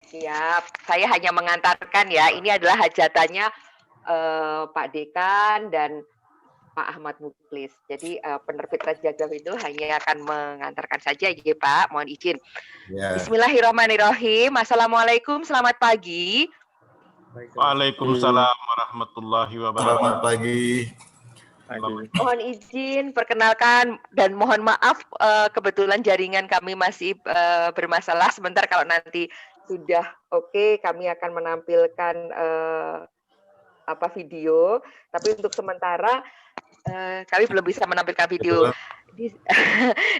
Siap, saya hanya mengantarkan ya, ini adalah hajatannya, Pak Dekan dan Pak Ahmad Muklis. Jadi, penerbit Rajagam itu hanya akan mengantarkan saja ya Pak, mohon izin. Ya. Bismillahirrahmanirrahim. Assalamualaikum, selamat pagi. Waalaikumsalam warahmatullahi Selamat wabarakatuh. pagi. Mohon izin perkenalkan dan mohon maaf, kebetulan jaringan kami masih, bermasalah. Sebentar kalau nanti sudah oke, kami akan menampilkan, video, tapi untuk sementara, kami belum bisa menampilkan video. Di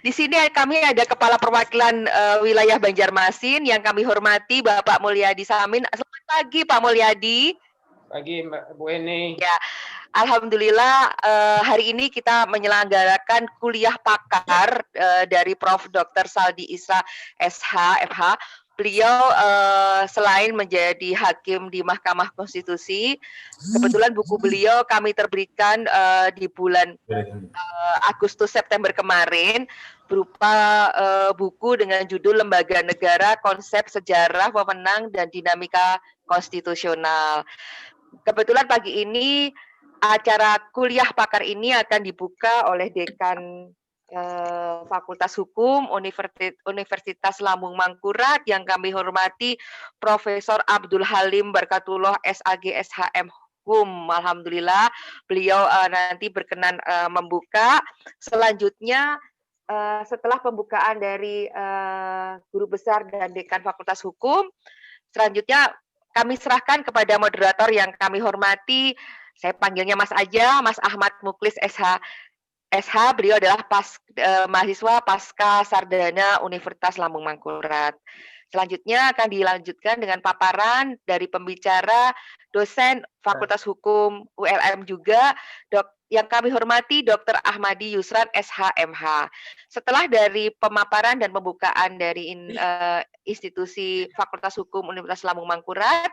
di sini kami ada Kepala Perwakilan, Wilayah Banjarmasin yang kami hormati Bapak Mulyadi Samin. Selamat pagi Pak Mulyadi. Pagi Mbak Bu Eni. Ya, alhamdulillah hari ini kita menyelenggarakan kuliah pakar dari Prof. Dr. Saldi Isra SH, FH. Beliau selain menjadi hakim di Mahkamah Konstitusi, kebetulan buku beliau kami terbitkan di bulan Agustus September kemarin berupa buku dengan judul Lembaga Negara, Konsep Sejarah, Wewenang dan Dinamika Konstitusional. Kebetulan pagi ini acara kuliah pakar ini akan dibuka oleh Dekan Fakultas Hukum Universitas Lambung Mangkurat yang kami hormati Profesor Abdul Halim Barkatullah SAG SHM Hukum. Alhamdulillah beliau nanti berkenan membuka. Selanjutnya setelah pembukaan dari Guru Besar dan Dekan Fakultas Hukum, selanjutnya kami serahkan kepada moderator yang kami hormati. Saya panggilnya Mas aja, Mas Ahmad Muklis SH. Beliau adalah mahasiswa Pasca Sarjana Universitas Lambung Mangkurat. Selanjutnya akan dilanjutkan dengan paparan dari pembicara dosen Fakultas Hukum ULM juga, yang kami hormati Dr. Ahmadi Yusran SHMH. Setelah dari pemaparan dan pembukaan dari institusi Fakultas Hukum Universitas Lambung Mangkurat,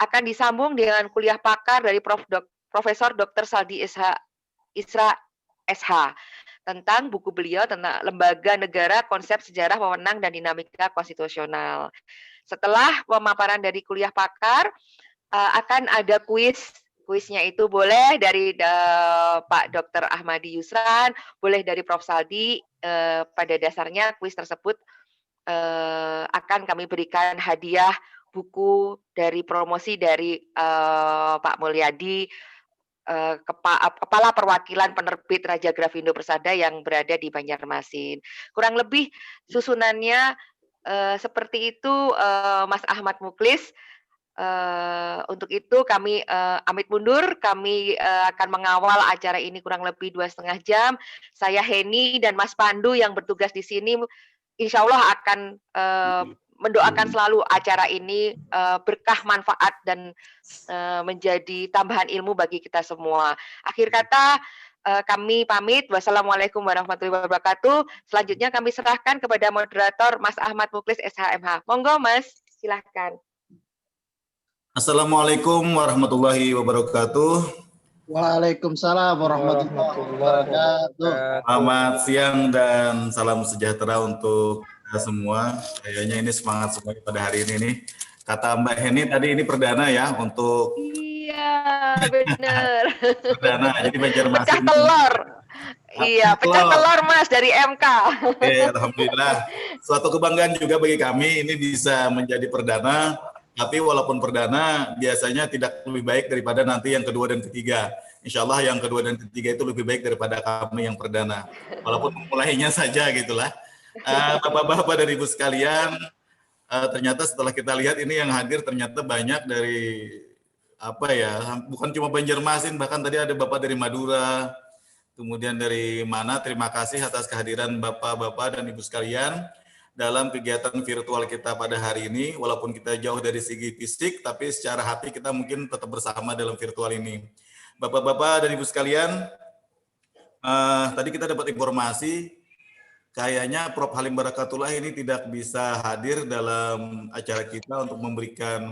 akan disambung dengan kuliah pakar dari Profesor Dr. Saldi Isra SH tentang buku beliau tentang Lembaga Negara, Konsep Sejarah, Wewenang dan Dinamika Konstitusional. Setelah pemaparan dari kuliah pakar, akan ada kuisnya itu boleh dari Pak Dr. Ahmadi Yusran, boleh dari Prof. Saldi. Pada dasarnya kuis tersebut akan kami berikan hadiah buku dari promosi dari Pak Mulyadi, Kepala Perwakilan Penerbit Raja Grafindo Persada yang berada di Banjarmasin. Kurang lebih susunannya seperti itu, Mas Ahmad Muklis. Untuk itu kami amit mundur, kami akan mengawal acara ini kurang lebih 2,5 jam. Saya Heni dan Mas Pandu yang bertugas di sini, insya Allah akan mendoakan selalu acara ini berkah, manfaat, dan menjadi tambahan ilmu bagi kita semua. Akhir kata, kami pamit. Wassalamualaikum warahmatullahi wabarakatuh. Selanjutnya kami serahkan kepada moderator Mas Ahmad Muklis SHMH. Monggo Mas, silahkan. Assalamualaikum warahmatullahi wabarakatuh. Waalaikumsalam warahmatullahi wabarakatuh. Selamat siang dan salam sejahtera untuk kita semua. Kayaknya ini semangat semua pada hari ini nih. Kata Mbak Heni tadi ini perdana ya untuk. Iya, benar. Perdana, jadi Banjarmasin. Pecah telur. Iya, pecah telur Mas dari MK. Oke, alhamdulillah. Suatu kebanggaan juga bagi kami ini bisa menjadi perdana. Tapi walaupun perdana biasanya tidak lebih baik daripada nanti yang kedua dan ketiga. Insya Allah yang kedua dan ketiga itu lebih baik daripada kami yang perdana. Walaupun memulainya saja gitulah. Bapak-bapak dan ibu sekalian, ternyata setelah kita lihat ini yang hadir ternyata banyak dari bukan cuma Banjarmasin, bahkan tadi ada bapak dari Madura, kemudian dari mana. Terima kasih atas kehadiran bapak-bapak dan ibu sekalian dalam kegiatan virtual kita pada hari ini. Walaupun kita jauh dari segi fisik, tapi secara hati kita mungkin tetap bersama dalam virtual ini. Bapak-bapak dan ibu sekalian, tadi kita dapat informasi, kayaknya Prof. Halim Barakatullah ini tidak bisa hadir dalam acara kita untuk memberikan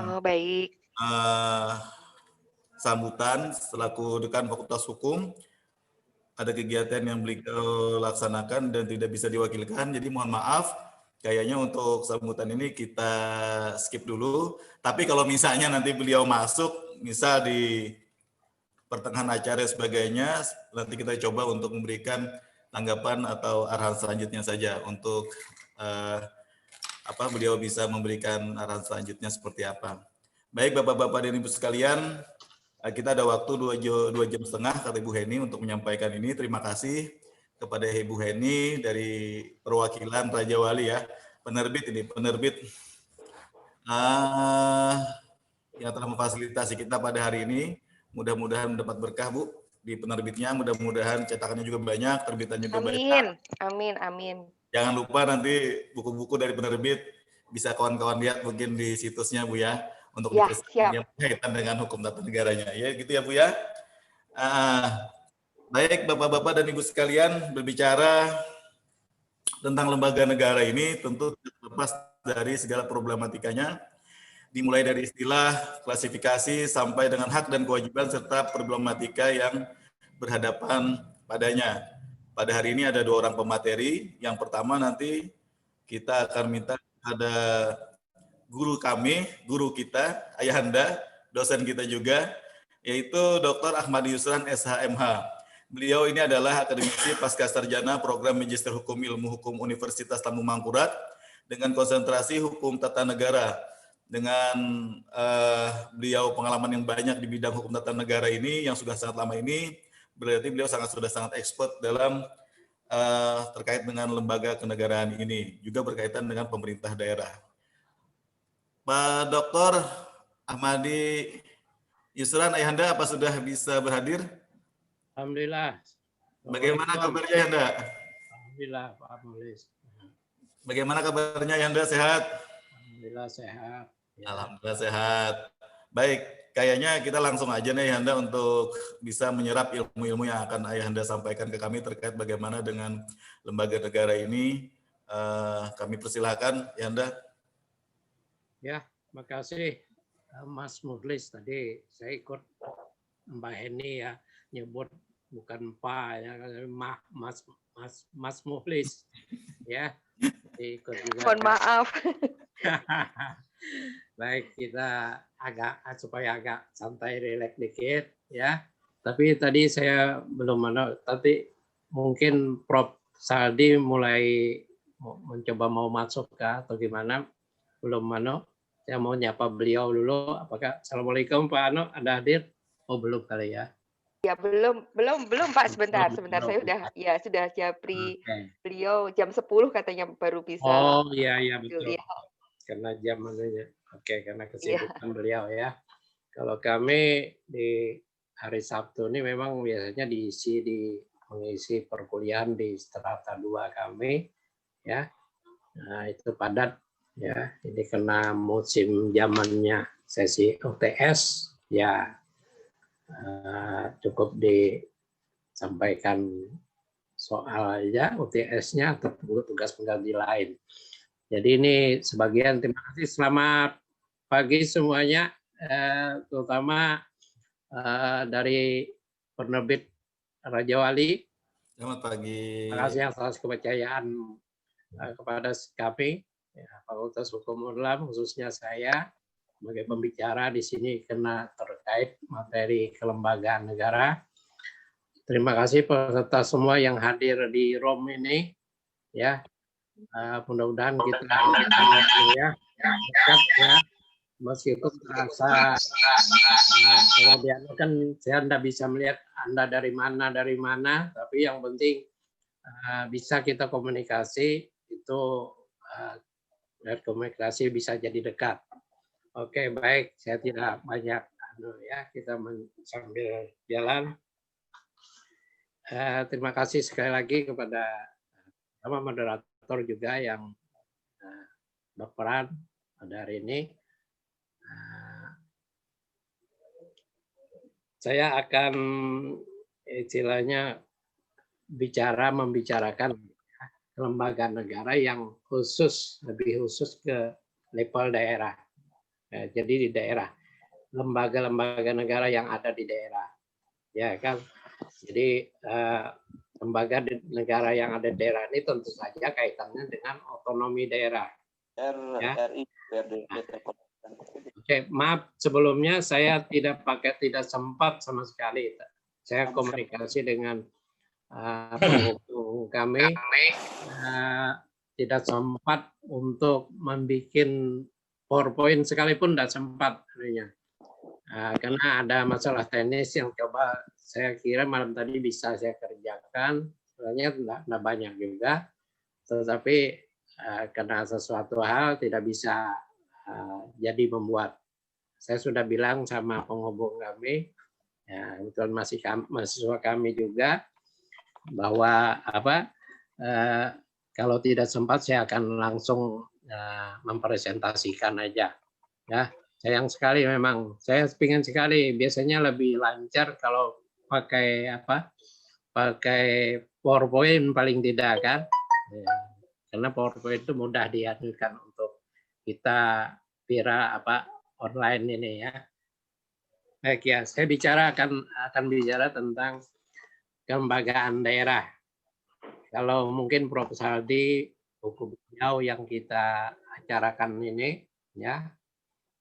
sambutan selaku Dekan Fakultas Hukum. Ada kegiatan yang beliau laksanakan dan tidak bisa diwakilkan, jadi mohon maaf. kayaknya untuk sambutan ini kita skip dulu. Tapi kalau misalnya nanti beliau masuk, misal di pertengahan acara dan sebagainya, nanti kita coba untuk memberikan tanggapan atau arahan selanjutnya saja untuk beliau bisa memberikan arahan selanjutnya seperti apa. Baik Bapak-Bapak dan Ibu sekalian, kita ada waktu 2 jam setengah kata Ibu Heni untuk menyampaikan ini. Terima kasih kepada Ibu Heni dari perwakilan Raja Wali ya, penerbit yang telah memfasilitasi kita pada hari ini. Mudah-mudahan mendapat berkah Bu di penerbitnya, mudah-mudahan cetakannya juga banyak, terbitannya juga banyak. Amin. Jangan lupa nanti buku-buku dari penerbit bisa kawan-kawan lihat mungkin di situsnya Bu ya, untuk Ya, yang berkaitan dengan hukum tata negaranya. Ya gitu ya Bu ya. Baik Bapak-Bapak dan Ibu sekalian, berbicara tentang lembaga negara ini tentu terlepas dari segala problematikanya, dimulai dari istilah, klasifikasi, sampai dengan hak dan kewajiban serta problematika yang berhadapan padanya. Pada hari ini ada 2 orang pemateri. Yang pertama nanti kita akan minta ada guru kami, guru kita, ayahanda, dosen kita juga, yaitu Dr. Ahmad Yusran SHMH. Beliau ini adalah akademisi pasca sarjana program Magister Hukum Ilmu Hukum Universitas Lambung Mangkurat dengan konsentrasi hukum tata negara. Dengan beliau pengalaman yang banyak di bidang hukum tata negara ini yang sudah sangat lama ini, berarti beliau sudah sangat expert dalam terkait dengan lembaga kenegaraan ini, juga berkaitan dengan pemerintah daerah. Pak Dr. Ahmadi Yusran, ayahanda apa sudah bisa berhadir? Alhamdulillah. Bagaimana kabarnya ayahanda? Alhamdulillah Pak Mulis. Bagaimana kabarnya ayahanda, sehat? Alhamdulillah sehat. Ya. Alhamdulillah sehat. Baik, kayaknya kita langsung aja nih ayahanda untuk bisa menyerap ilmu-ilmu yang akan ayahanda sampaikan ke kami terkait bagaimana dengan lembaga negara ini. Kami persilahkan ayahanda. Ya, makasih Mas Mukhlis. Tadi saya ikut Mbak Heni ya, nyebut bukan Pak ya, Mas Mukhlis ya. Ikut juga. Mohon maaf. Baik, kita supaya agak santai, rileks dikit ya. Tapi tadi saya belum tapi mungkin Prof Saldi mulai mencoba mau masuk atau gimana? Belum saya mau nyapa beliau dulu. Apakah Assalamualaikum Pak Ano, ada hadir? Oh belum kali ya? Ya belum Pak, sebentar saya sudah japri. Beliau jam 10 katanya baru bisa. Oh iya betul. Ya. Karena jam anunya. Oke, karena kesibukan beliau ya. Kalau kami di hari Sabtu ini memang biasanya mengisi perkuliahan di strata 2 kami ya. Nah, itu padat ya. Ini kena musim zamannya sesi UTS ya. Cukup disampaikan soal aja UTS-nya atau tugas pengganti lain. Jadi ini sebagian. Terima kasih. Selamat pagi semuanya, terutama dari penerbit Raja Wali. Selamat pagi. Terima kasih atas kepercayaan kepada kami, Fakultas Hukum Islam, khususnya saya sebagai pembicara di sini karena terkait materi kelembagaan negara. Terima kasih peserta semua yang hadir di ROM ini ya. Mudah-mudahan kita ya meskipun terasa kalau dia kan saya tidak bisa melihat Anda dari mana, tapi yang penting bisa kita komunikasi itu dan komunikasi bisa jadi dekat. Oke, baik, saya tidak banyak ya, kita sambil jalan. Terima kasih sekali lagi kepada sama moderator juga yang berperan pada hari ini. Saya akan istilahnya membicarakan lembaga negara yang lebih khusus ke level daerah. Jadi di daerah, lembaga-lembaga negara yang ada di daerah, ya kan. Jadi lembaga negara yang ada di daerah ini tentu saja kaitannya dengan otonomi daerah. Ya. Oke, maaf sebelumnya saya tidak sempat sama sekali. Saya komunikasi dengan penghubung kami, tidak sempat untuk membuat PowerPoint sekalipun tidak sempat. Karena ada masalah teknis yang coba saya kira malam tadi bisa saya kerjakan, sebenarnya tidak banyak juga, tetapi karena sesuatu hal tidak bisa jadi membuat. Saya sudah bilang sama penghubung kami, ya, kebetulan mahasiswa kami juga, bahwa kalau tidak sempat saya akan langsung mempresentasikan aja. Ya. Sayang sekali memang, saya ingin sekali, biasanya lebih lancar kalau pakai pakai PowerPoint paling tidak kan, ya, karena PowerPoint itu mudah dihadirkan untuk kita online ini ya. Baik ya, saya akan bicara tentang kelembagaan daerah. Kalau mungkin Prof. Saldi, buku beliau yang kita acarakan ini ya,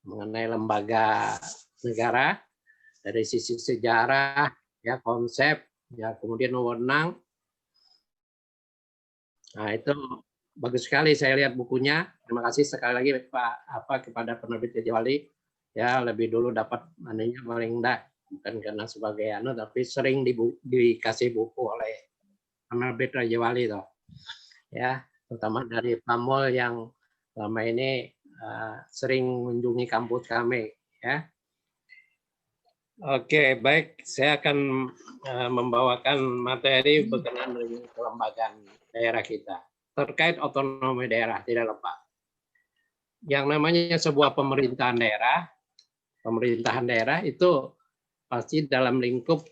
mengenai lembaga negara dari sisi sejarah, ya konsep, ya kemudian wewenang. Nah itu bagus sekali saya lihat bukunya. Terima kasih sekali lagi Pak kepada penerbit Raja Wali. Ya lebih dulu dapat mananya paling enggak, bukan karena sebagai tapi sering dikasih buku oleh penerbit Raja Wali toh. Ya terutama dari Pamol yang selama ini sering mengunjungi kampus kami ya. Oke, baik, saya akan membawakan materi berkenaan dengan kelembagaan daerah kita terkait otonomi daerah, tidak lupa. Yang namanya sebuah pemerintahan daerah itu pasti dalam lingkup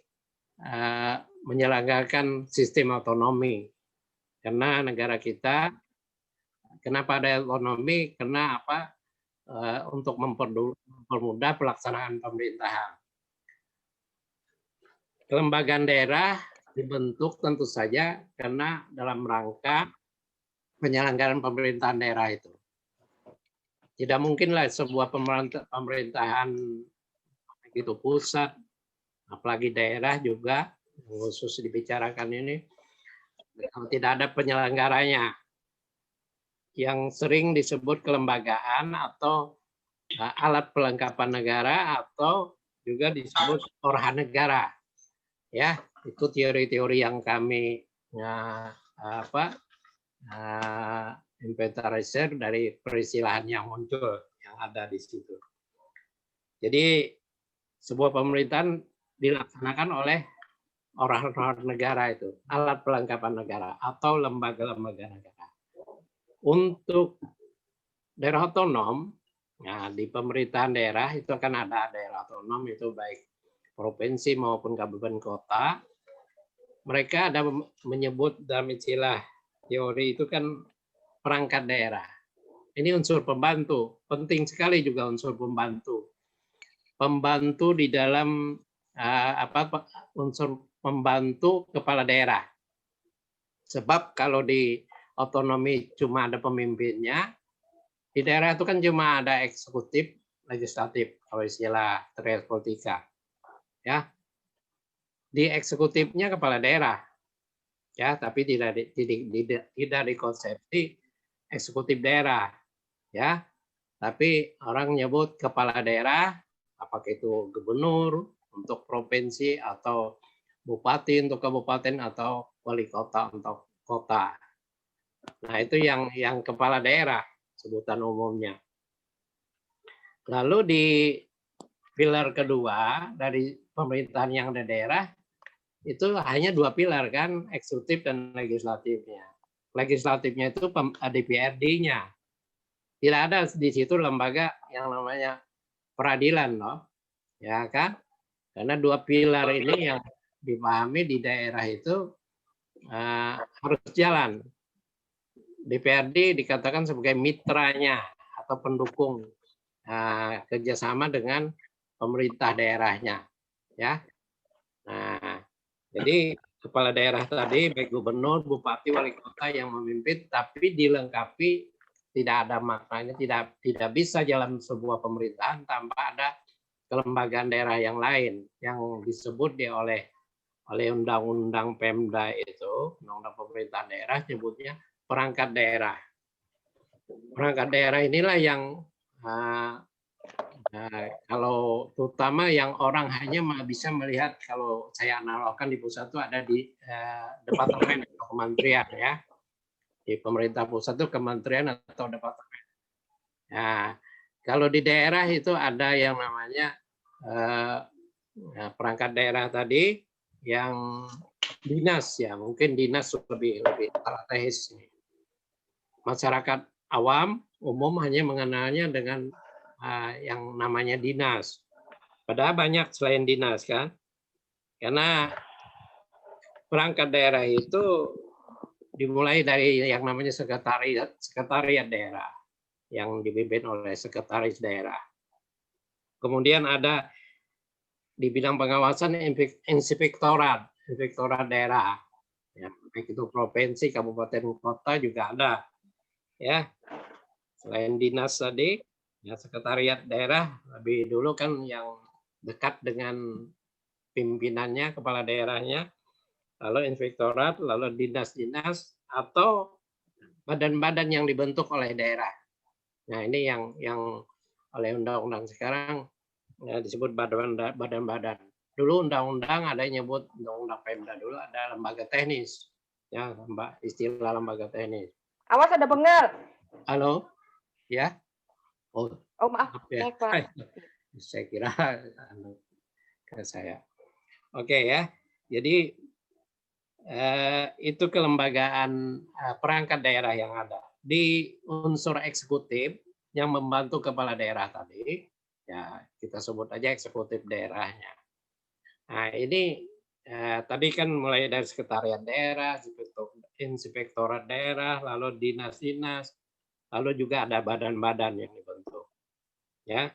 menyelenggarakan sistem otonomi. Karena negara kita, kenapa ada otonomi? Karena untuk mempermudah pelaksanaan pemerintahan. Kelembagaan daerah dibentuk tentu saja karena dalam rangka penyelenggaraan pemerintahan daerah itu. Tidak mungkinlah sebuah pemerintahan itu pusat, apalagi daerah juga, khusus dibicarakan ini, kalau tidak ada penyelenggaranya. Yang sering disebut kelembagaan atau alat pelengkapan negara atau juga disebut orhan negara. Ya, itu teori-teori yang kami inventarisir dari peristilahan yang muncul yang ada di situ. Jadi sebuah pemerintahan dilaksanakan oleh organ negara itu, alat pelengkapan negara atau lembaga-lembaga negara. Untuk daerah otonom, nah di pemerintahan daerah itu akan ada daerah otonom itu baik provinsi maupun kabupaten kota. Mereka ada menyebut dalam istilah teori itu kan perangkat daerah. Ini unsur pembantu, penting sekali juga unsur pembantu. Pembantu di dalam unsur pembantu kepala daerah. Sebab kalau di otonomi cuma ada pemimpinnya, di daerah itu kan cuma ada eksekutif, legislatif, kalau istilah terkait politika. Ya, di eksekutifnya kepala daerah, ya, tapi tidak dikonsepsi eksekutif daerah, ya, tapi orang nyebut kepala daerah, apakah itu gubernur untuk provinsi atau bupati untuk kabupaten atau wali kota untuk kota. Nah itu yang kepala daerah sebutan umumnya. Lalu di pilar kedua dari pemerintahan yang ada daerah itu hanya dua pilar kan, eksekutif dan legislatifnya. Legislatifnya itu DPRD-nya. Tidak ada di situ lembaga yang namanya peradilan loh. Ya kan? Karena dua pilar ini yang dipahami di daerah itu harus jalan. DPRD dikatakan sebagai mitranya atau pendukung kerjasama dengan pemerintah daerahnya. Ya. Nah, Jadi kepala daerah tadi, baik gubernur, bupati, wali kota yang memimpin, tapi dilengkapi tidak ada maknanya, tidak bisa jalan sebuah pemerintahan tanpa ada kelembagaan daerah yang lain yang disebut oleh undang-undang Pemda itu, undang-undang pemerintahan daerah, nyebutnya perangkat daerah. Perangkat daerah inilah yang kalau terutama yang orang hanya bisa melihat, kalau saya analogkan di pusat itu ada di departemen atau kementerian ya. Di pemerintah pusat itu kementerian atau departemen. Nah, kalau di daerah itu ada yang namanya perangkat daerah tadi yang dinas ya, mungkin dinas lebih strategis. Masyarakat awam umum hanya mengenalnya dengan yang namanya dinas. Padahal banyak selain dinas kan. Karena perangkat daerah itu dimulai dari yang namanya sekretariat daerah yang dipimpin oleh sekretaris daerah. Kemudian ada di bidang pengawasan inspektorat daerah. Ya, baik itu provinsi, kabupaten, kota juga ada. Ya. Selain dinas tadi, ya sekretariat daerah lebih dulu kan yang dekat dengan pimpinannya, kepala daerahnya, lalu inspektorat, lalu dinas-dinas atau badan-badan yang dibentuk oleh daerah. Nah ini yang oleh undang-undang sekarang ya, disebut badan-badan. Dulu undang-undang ada yang nyebut undang-undang Pemda, dulu ada lembaga teknis, ya istilah lembaga teknis. Awas ada bengal. Halo, ya. Oh maaf, ya. Pak. Saya kira ke saya. Oke ya. Jadi itu kelembagaan perangkat daerah yang ada. Di unsur eksekutif yang membantu kepala daerah tadi, ya kita sebut aja eksekutif daerahnya. Nah ini tadi kan mulai dari sekretariat daerah, inspektorat daerah, lalu dinas-dinas, lalu juga ada badan-badan yang dibentuk. Ya.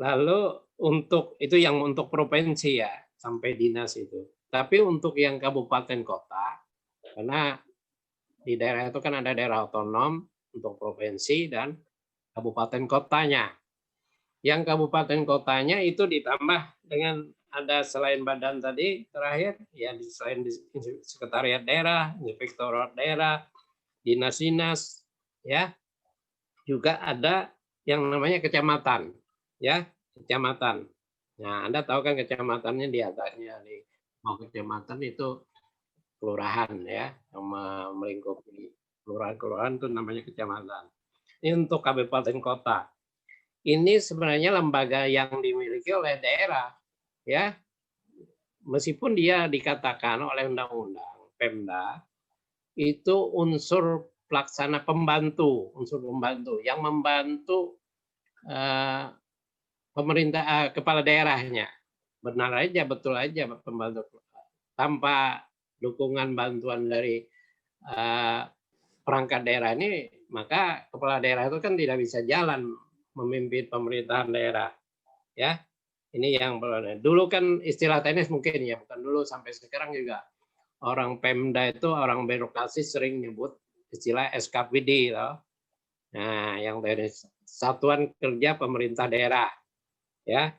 Lalu untuk itu yang untuk provinsi ya, sampai dinas itu. Tapi untuk yang kabupaten kota, karena di daerah itu kan ada daerah otonom untuk provinsi dan kabupaten kotanya. Yang kabupaten kotanya itu ditambah dengan ada selain badan tadi terakhir ya, selain sekretariat daerah, inspektorat daerah, dinas-dinas ya, juga ada yang namanya kecamatan ya, kecamatan. Nah Anda tahu kan kecamatannya di atasnya, di bawah kecamatan itu kelurahan ya, yang melingkupi kelurahan itu namanya kecamatan. Ini untuk kabupaten kota. Ini sebenarnya lembaga yang dimiliki oleh daerah ya, meskipun dia dikatakan oleh undang-undang Pemda itu unsur pelaksana pembantu, unsur pembantu yang membantu pemerintah kepala daerahnya. Benar aja, betul aja pembantu. Tanpa dukungan bantuan dari perangkat daerah ini, maka kepala daerah itu kan tidak bisa jalan memimpin pemerintahan daerah. Ya, ini yang dulu kan istilah teknis mungkin ya, bukan dulu, sampai sekarang juga orang Pemda itu, orang birokrasi sering nyebut istilah SKPD loh. Nah, yang dari Satuan Kerja Pemerintah Daerah. Ya.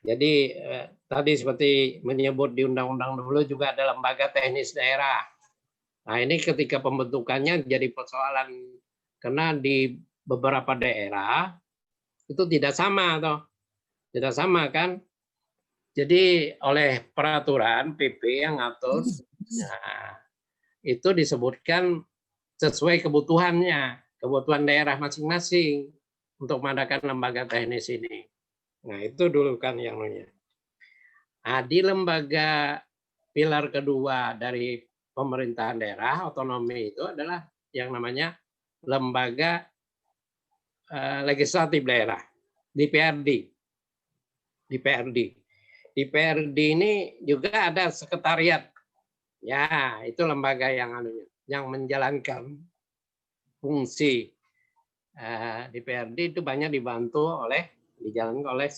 Jadi tadi seperti menyebut di undang-undang dulu juga ada lembaga teknis daerah. Nah, ini ketika pembentukannya jadi persoalan karena di beberapa daerah itu tidak sama toh. Tidak sama kan? Jadi oleh peraturan PP yang ngatur, nah, itu disebutkan sesuai kebutuhannya, kebutuhan daerah masing-masing untuk mengadakan lembaga teknis ini. Nah itu dulu kan yang namanya. Nah, di lembaga pilar kedua dari pemerintahan daerah otonomi itu adalah yang namanya lembaga legislatif daerah, DPRD. DPRD ini juga ada sekretariat. Ya, itu lembaga yang menjalankan fungsi DPRD itu banyak dibantu oleh dijalankan oleh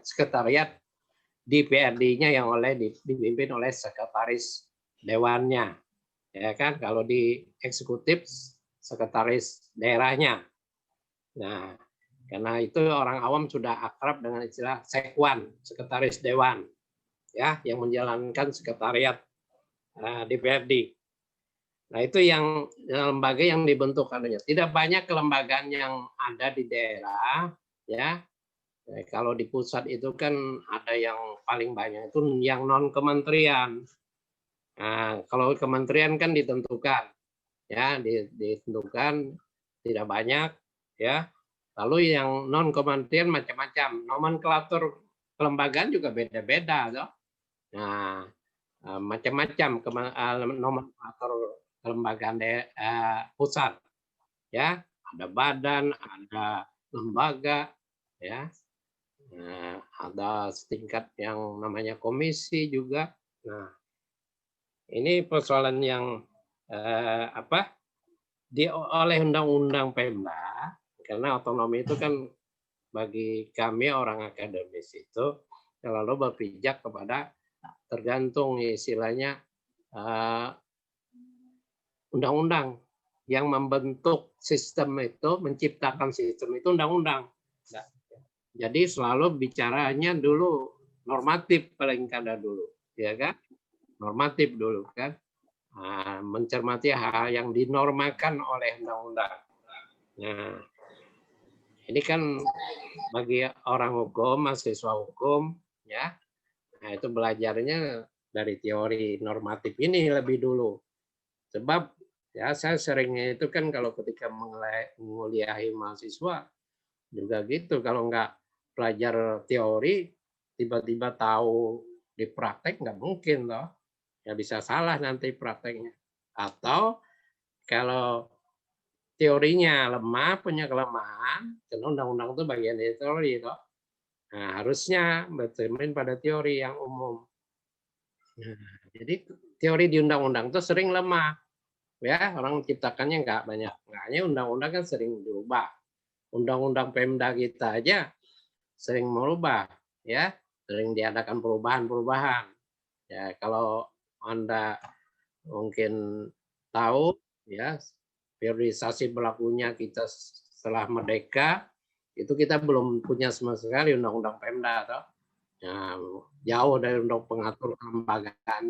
sekretariat DPRD-nya yang dipimpin oleh sekretaris dewannya, ya kan? Kalau di eksekutif sekretaris daerahnya. Nah, karena itu orang awam sudah akrab dengan istilah sekwan, sekretaris dewan, ya, yang menjalankan sekretariat DPRD. Nah, itu yang lembaga yang dibentuk adanya. Tidak banyak kelembagaan yang ada di daerah, ya. Kalau di pusat itu kan ada yang paling banyak itu yang non kementerian. Nah, kalau kementerian kan ditentukan, ya, ditentukan tidak banyak, ya. Lalu yang non kementerian macam-macam, nomenklatur kelembagaan juga beda-beda, toh. Nah, macam-macam nomenklatur kelembagaan pusat, ya, ada badan, ada lembaga, ya, ada setingkat yang namanya komisi juga. Nah, ini persoalan yang oleh undang-undang Pemda, karena otonomi itu kan bagi kami orang akademis itu selalu berpijak kepada tergantung istilahnya undang-undang yang membentuk sistem itu, menciptakan sistem itu undang-undang. Jadi selalu bicaranya dulu normatif paling kada dulu, ya kan? Normatif dulu kan, mencermati hal yang dinormakan oleh undang-undang. Nah, ini kan bagi orang hukum, mahasiswa hukum, ya, nah itu belajarnya dari teori normatif ini lebih dulu. Sebab ya saya seringnya itu kan kalau ketika menguliahi mahasiswa juga gitu, kalau nggak belajar teori tiba-tiba tahu di praktek nggak mungkin loh, ya bisa salah nanti prakteknya. Atau kalau teorinya lemah, punya kelemahan, karena undang-undang itu bagian dari teori toh. Nah, harusnya bercermin pada teori yang umum. Nah, jadi teori di undang-undang itu sering lemah. Ya, orang menciptakannya nggak banyak. Makanya undang-undang kan sering dirubah. Undang-undang Pemda kita aja sering merubah, ya, sering diadakan perubahan-perubahan. Ya, kalau Anda mungkin tahu, ya, periodisasi berlakunya kita setelah merdeka itu kita belum punya sama sekali undang-undang Pemda, toh. Nah, jauh dari undang pengatur kelembagaan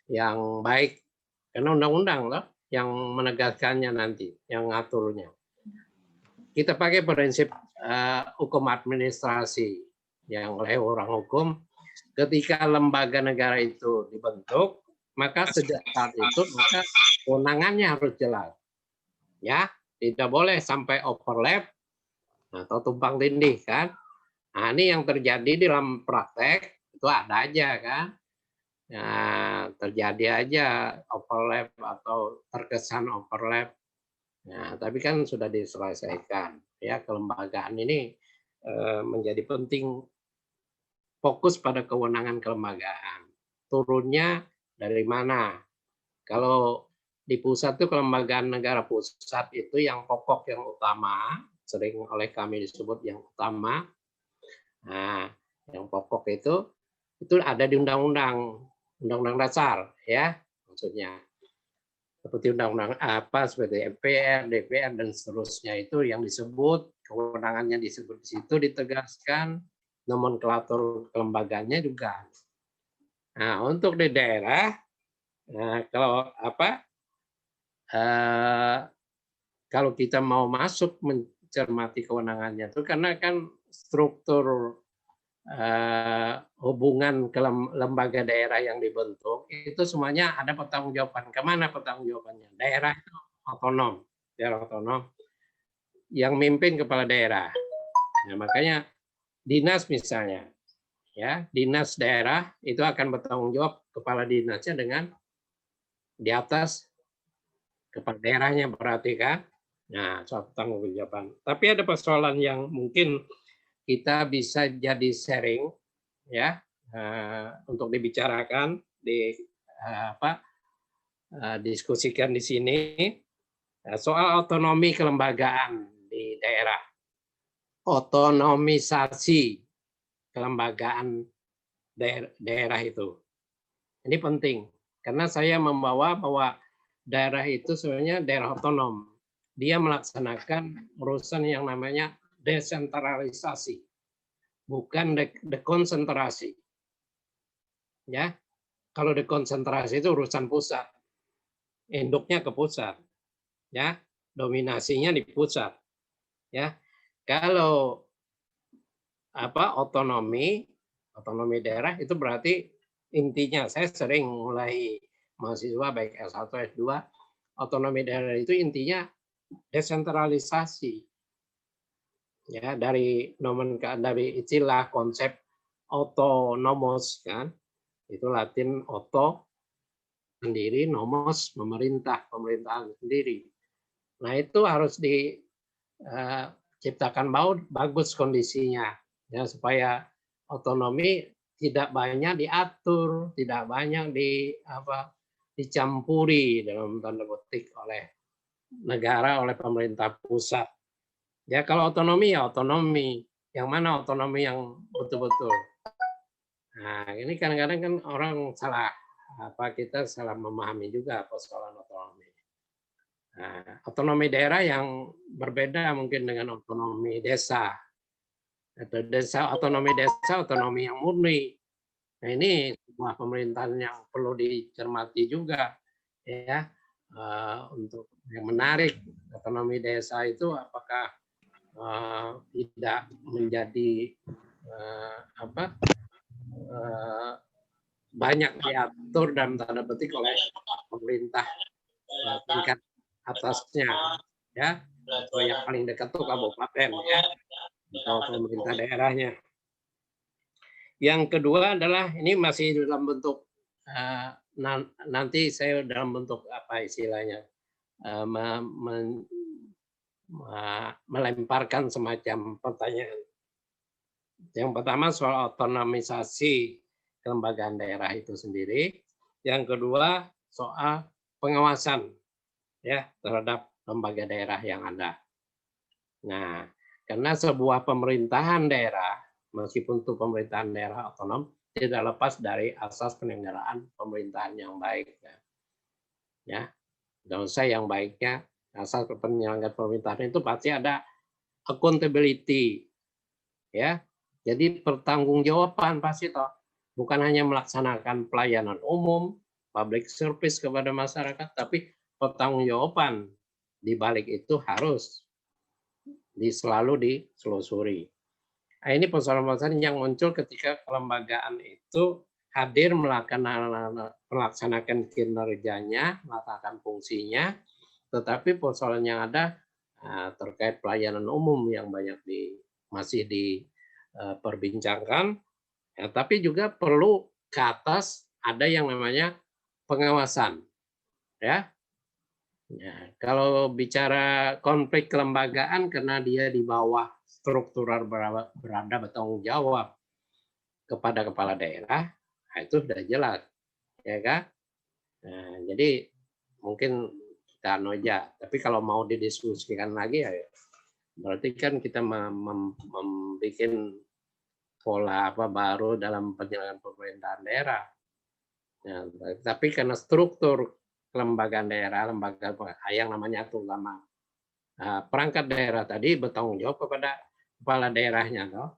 yang baik, karena undang-undang loh yang menegaskannya nanti, yang ngaturnya. Kita pakai prinsip hukum administrasi yang oleh orang hukum. Ketika lembaga negara itu dibentuk, maka sejak saat itu maka kewenangannya harus jelas, ya, tidak boleh sampai overlap atau tumpang tindih kan. Nah, ini yang terjadi di dalam praktek itu ada aja kan. Nah, terjadi aja overlap atau terkesan overlap. Nah, tapi kan sudah diselesaikan, ya, kelembagaan ini menjadi penting, fokus pada kewenangan kelembagaan. Turunnya dari mana? Kalau di pusat itu kelembagaan negara pusat itu yang pokok, yang utama, sering oleh kami disebut yang utama. Nah, yang pokok itu ada di undang-undang dasar, ya, maksudnya. Seperti undang-undang apa, seperti MPR, DPR, dan seterusnya itu yang disebut, kewenangannya disebut di situ, ditegaskan, nomenklatur kelembagaannya juga. Nah, untuk di daerah, kalau kalau kita mau masuk mencermati kewenangannya itu, karena kan struktur hubungan ke lembaga daerah yang dibentuk itu semuanya ada pertanggungjawaban. Kemana pertanggungjawabannya? Daerah itu otonom, daerah otonom yang mimpin kepala daerah. Nah, makanya dinas misalnya, ya, dinas daerah itu akan bertanggung jawab kepala dinasnya dengan di atas kepala daerahnya, berarti kan. Nah, soal pertanggungjawaban. Tapi ada persoalan yang mungkin kita bisa jadi sharing, ya, untuk dibicarakan, diskusikan di sini soal otonomi kelembagaan di daerah. otonomisasi kelembagaan daerah itu. Ini penting karena saya membawa bahwa daerah itu sebenarnya daerah otonom. Dia melaksanakan urusan yang namanya desentralisasi, bukan dekonsentrasi. Ya, kalau dekonsentrasi itu urusan pusat, induknya ke pusat, ya, dominasinya di pusat. Ya, kalau otonomi daerah itu berarti intinya, saya sering mulai mahasiswa baik S1 S2, otonomi daerah itu intinya desentralisasi. Ya, dari istilah konsep autonomos kan. Itu Latin auto sendiri, nomos pemerintahan sendiri. Nah, itu harus diciptakan bagus kondisinya ya supaya otonomi tidak banyak diatur, tidak banyak dicampuri dalam tanda petik oleh negara, oleh pemerintah pusat. Ya kalau otonomi ya otonomi. Yang mana otonomi yang betul-betul? Nah, ini kadang-kadang kan orang kita salah memahami juga persoalan otonomi. Nah, otonomi daerah yang berbeda mungkin dengan otonomi desa. Atau otonomi desa, otonomi yang murni. Nah, ini sebuah pemerintahan yang perlu dicermati juga ya. Untuk yang menarik, otonomi desa itu apakah tidak menjadi banyak diatur dalam tanda petik oleh pemerintah tingkat atasnya ya, atau yang paling dekat itu kabupaten ya, atau pemerintah daerahnya. Yang kedua adalah ini masih dalam bentuk nanti saya dalam bentuk apa istilahnya melemparkan semacam pertanyaan. Yang pertama soal otonomisasi kelembagaan daerah itu sendiri. Yang kedua soal pengawasan ya terhadap lembaga daerah yang ada. Nah, karena sebuah pemerintahan daerah, meskipun itu pemerintahan daerah otonom, tidak lepas dari asas penyelenggaraan pemerintahan yang baik. Ya, dan saya yang baiknya asal penyelenggaraan pemerintahan itu pasti ada accountability, ya. Jadi pertanggungjawaban pasti toh, bukan hanya melaksanakan pelayanan umum, public service kepada masyarakat, tapi pertanggungjawaban di balik itu harus selalu ditelusuri. Nah, ini persoalan-persoalan yang muncul ketika kelembagaan itu hadir melaksanakan kinerjanya, melaksanakan fungsinya, tetapi persoalan yang ada terkait pelayanan umum yang banyak masih diperbincangkan, ya, tapi juga perlu ke atas ada yang namanya pengawasan, ya. Ya, kalau bicara konflik kelembagaan karena dia di bawah struktural berada bertanggung jawab kepada kepala daerah, nah itu sudah jelas, ya kan? Nah, jadi mungkin kita aja, tapi kalau mau didiskusikan lagi ya berarti kan kita membuat pola baru dalam penyelenggaraan pemerintahan daerah. Ya, tapi karena struktur kelembagaan daerah, lembaga yang namanya terutama perangkat daerah tadi bertanggung jawab kepada kepala daerahnya, toh.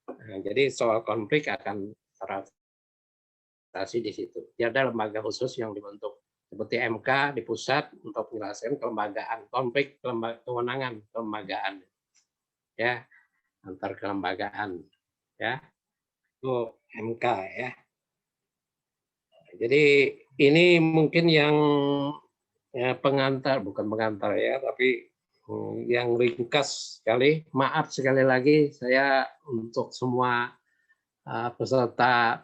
Nah, jadi soal konflik akan teratasi di situ. Tidak ada lembaga khusus yang dibentuk seperti MK di pusat untuk menyelesaikan kelembagaan konflik kewenangan kelembagaan, ya, antar kelembagaan, ya, itu MK ya. Jadi ini mungkin yang bukan pengantar ya, tapi yang ringkas sekali. Maaf sekali lagi saya untuk semua peserta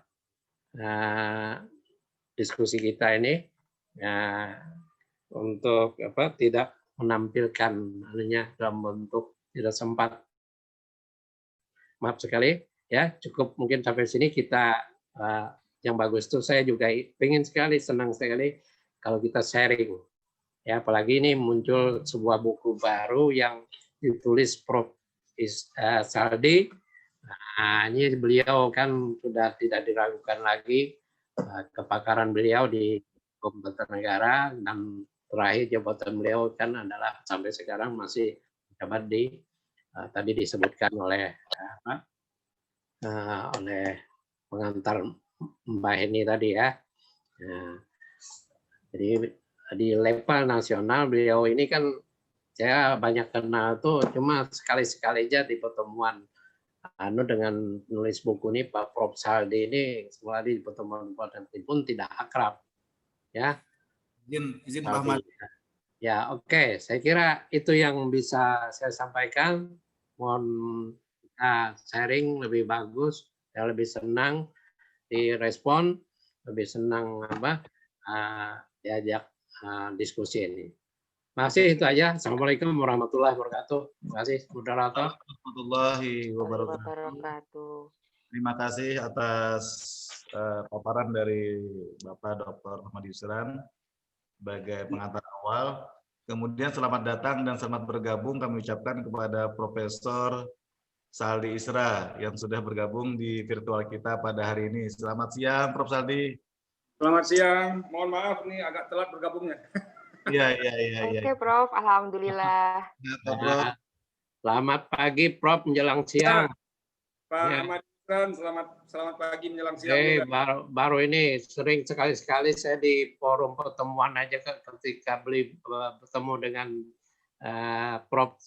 diskusi kita ini untuk tidak menampilkan dalam bentuk tidak sempat. Maaf sekali ya, cukup mungkin sampai sini kita. Yang bagus itu saya juga senang sekali kalau kita sharing ya, apalagi ini muncul sebuah buku baru yang ditulis Prof. Saldi. Nah, ini beliau kan sudah tidak diragukan lagi kepakaran beliau di hukum tata negara, dan terakhir jabatan beliau kan adalah sampai sekarang masih menjabat di tadi disebutkan oleh oleh pengantar Mbak Heni tadi ya. Nah, jadi di level nasional beliau ini kan saya banyak kenal tuh cuma sekali-sekali aja di pertemuan dengan nulis buku ini Pak Prof Saldi ini semula di pertemuan pun tidak akrab ya. Izin Pak Ahmad. Ya oke. Saya kira itu yang bisa saya sampaikan. Mohon sharing lebih bagus, saya lebih senang direspon, lebih senang diajak diskusi ini. Masih itu aja. Assalamualaikum warahmatullahi wabarakatuh. Terima kasih, moderator. Warahmatullahi wabarakatuh. Terima kasih atas paparan dari Bapak Dr. Ahmad Yusran sebagai pengantar awal. Kemudian selamat datang dan selamat bergabung kami ucapkan kepada Profesor Saldi Isra yang sudah bergabung di virtual kita pada hari ini. Selamat siang, Prof. Saldi. Selamat siang. Mohon maaf nih agak telat bergabungnya. Iya. Oke, Prof. Alhamdulillah. Ya, selamat pagi, Prof. Menjelang siang. Pak Ahmad Yusran, selamat pagi menjelang siang. Baru ini sering sekali-sekali saya di forum pertemuan aja ketika bertemu dengan Prof.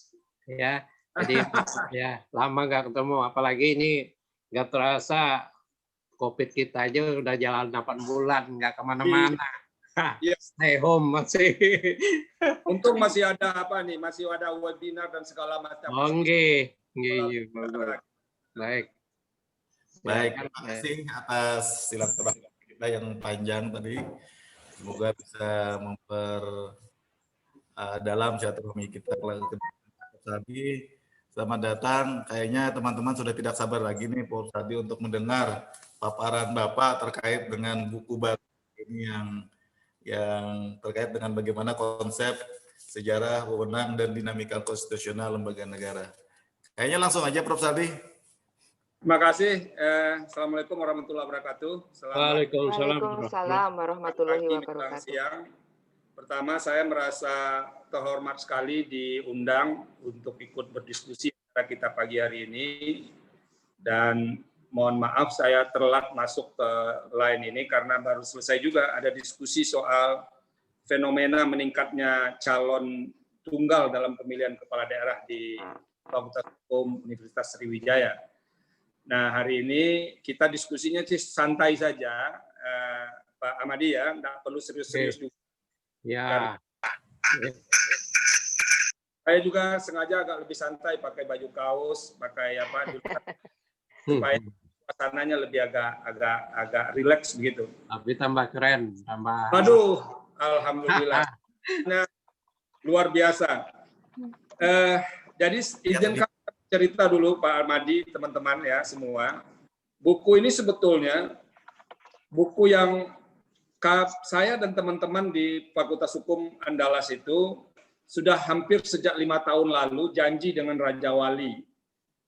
Ya, jadi ya lama nggak ketemu. Apalagi ini nggak terasa COVID kita aja udah jalan 8 bulan nggak kemana-mana. Iya. Stay home masih. Untung masih ada masih ada webinar dan segala macam. Oke. Baik. Terima kasih atas silaturahmi kita yang panjang tadi. Semoga bisa memperdalam silaturahmi kita lagi. Selamat datang. Kayaknya teman-teman sudah tidak sabar lagi nih Prof. Saldi untuk mendengar paparan Bapak terkait dengan buku baru ini yang terkait dengan bagaimana konsep sejarah, wewenang, dan dinamika konstitusional lembaga negara. Kayaknya langsung aja Prof. Saldi. Terima kasih. Assalamualaikum warahmatullahi wabarakatuh. Waalaikumsalam warahmatullahi wabarakatuh. Siang. Pertama, saya merasa terhormat sekali diundang untuk ikut berdiskusi kita pagi hari ini. Dan mohon maaf saya telat masuk ke line ini karena baru selesai juga ada diskusi soal fenomena meningkatnya calon tunggal dalam pemilihan kepala daerah di Fakultas Hukum Universitas Sriwijaya. Nah, hari ini kita diskusinya sih santai saja, Pak Ahmadi ya, nggak perlu serius-serius juga. Ya. Saya juga sengaja agak lebih santai, pakai baju kaos, pakai supaya suasananya lebih agak rileks begitu. Tapi tambah keren, tambah. Aduh, alhamdulillah. Nah, luar biasa. Jadi izinkan cerita dulu Pak Ahmadi, teman-teman ya semua. Buku ini sebetulnya buku yang saya dan teman-teman di Fakultas Hukum Andalas itu sudah hampir sejak 5 tahun lalu janji dengan Raja Wali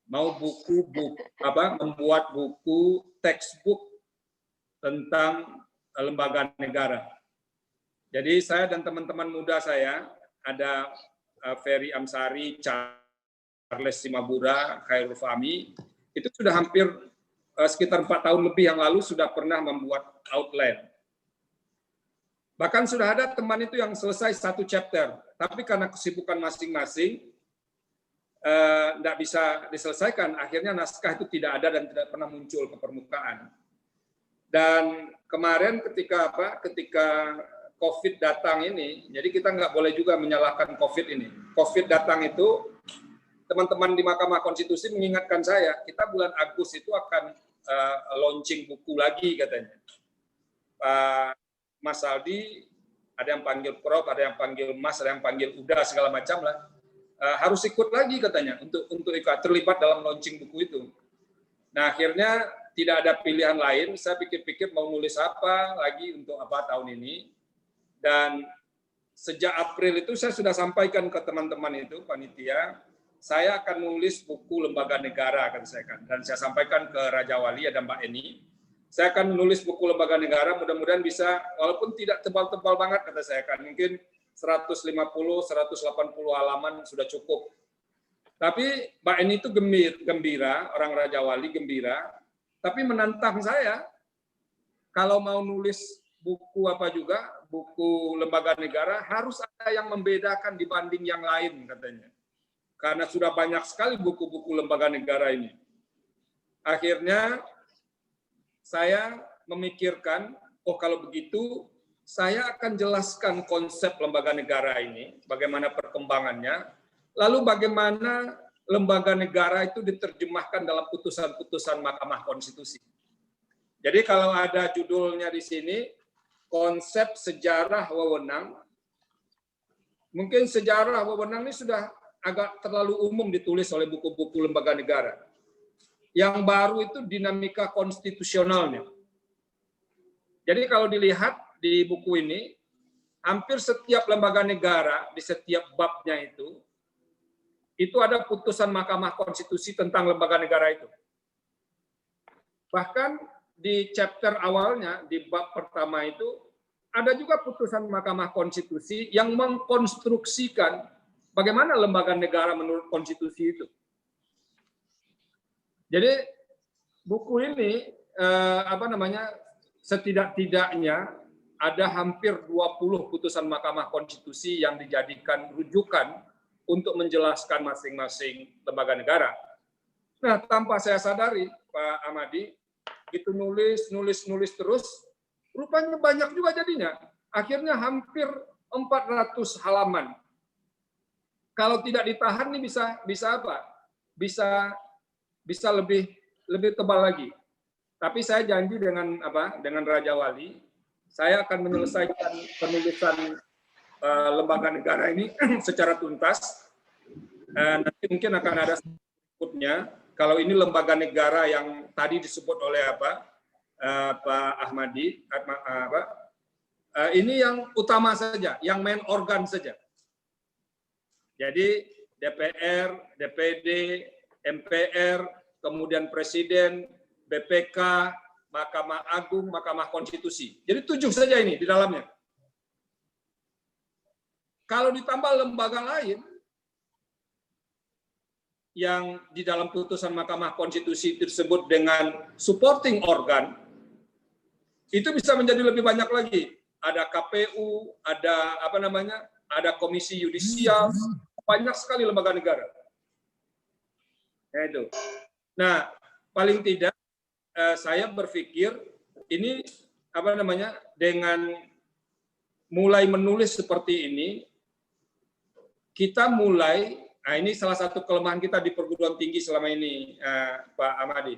mau membuat buku textbook tentang lembaga negara. Jadi saya dan teman-teman muda saya ada Ferry Amsari, Charles Simabura, Khairul Fahmi, itu sudah hampir sekitar 4 tahun lebih yang lalu sudah pernah membuat outline. Bahkan sudah ada teman itu yang selesai 1 chapter, tapi karena kesibukan masing-masing, tidak bisa diselesaikan. Akhirnya naskah itu tidak ada dan tidak pernah muncul ke permukaan. Dan kemarin ketika COVID datang ini, jadi kita nggak boleh juga menyalahkan COVID ini. COVID datang itu, teman-teman di Mahkamah Konstitusi mengingatkan saya, kita bulan Agustus itu akan launching buku lagi katanya. Mas Saldi, ada yang panggil Prof, ada yang panggil Mas, ada yang panggil Uda, segala macam lah. Harus ikut lagi katanya untuk ikut terlibat dalam launching buku itu. Nah akhirnya tidak ada pilihan lain. Saya pikir-pikir mau nulis apa lagi untuk apa tahun ini. Dan sejak April itu saya sudah sampaikan ke teman-teman itu panitia saya akan nulis buku lembaga negara, akan saya kan, dan saya sampaikan ke Raja Wali ada Mbak Eni. Saya akan menulis buku lembaga negara, mudah-mudahan bisa, walaupun tidak tebal-tebal banget kata saya kan, mungkin 150, 180 halaman sudah cukup. Tapi Mbak Eni itu gembira, orang Raja Wali gembira, tapi menantang saya kalau mau nulis buku apa juga, buku lembaga negara harus ada yang membedakan dibanding yang lain katanya. Karena sudah banyak sekali buku-buku lembaga negara ini. Akhirnya saya memikirkan, oh kalau begitu saya akan jelaskan konsep lembaga negara ini, bagaimana perkembangannya, lalu bagaimana lembaga negara itu diterjemahkan dalam putusan-putusan Mahkamah Konstitusi. Jadi kalau ada judulnya di sini, konsep sejarah wewenang, mungkin sejarah wewenang ini sudah agak terlalu umum ditulis oleh buku-buku lembaga negara. Yang baru itu dinamika konstitusionalnya. Jadi kalau dilihat di buku ini, hampir setiap lembaga negara di setiap babnya itu ada putusan Mahkamah Konstitusi tentang lembaga negara itu. Bahkan di chapter awalnya, di bab pertama itu, ada juga putusan Mahkamah Konstitusi yang mengkonstruksikan bagaimana lembaga negara menurut konstitusi itu. Jadi buku ini setidak-tidaknya ada hampir 20 putusan Mahkamah Konstitusi yang dijadikan rujukan untuk menjelaskan masing-masing lembaga negara. Nah, tanpa saya sadari, Pak Ahmadi, itu nulis terus, rupanya banyak juga jadinya. Akhirnya hampir 400 halaman. Kalau tidak ditahan nih bisa apa? Bisa lebih tebal lagi. Tapi saya janji dengan Raja Wali, saya akan menyelesaikan penulisan lembaga negara ini secara tuntas. Nanti mungkin akan ada berikutnya. Kalau ini lembaga negara yang tadi disebut oleh Pak Ahmadi, ini yang utama saja, yang main organ saja. Jadi DPR, DPD, MPR, kemudian Presiden, BPK, Mahkamah Agung, Mahkamah Konstitusi. Jadi 7 saja ini di dalamnya. Kalau ditambah lembaga lain, yang di dalam putusan Mahkamah Konstitusi disebut dengan supporting organ, itu bisa menjadi lebih banyak lagi. Ada KPU, ada Komisi Yudisial, banyak sekali lembaga negara. Nah, itu. Nah, paling tidak saya berpikir ini dengan mulai menulis seperti ini, kita mulai. Nah, ini salah satu kelemahan kita di perguruan tinggi selama ini, Pak Ahmadi.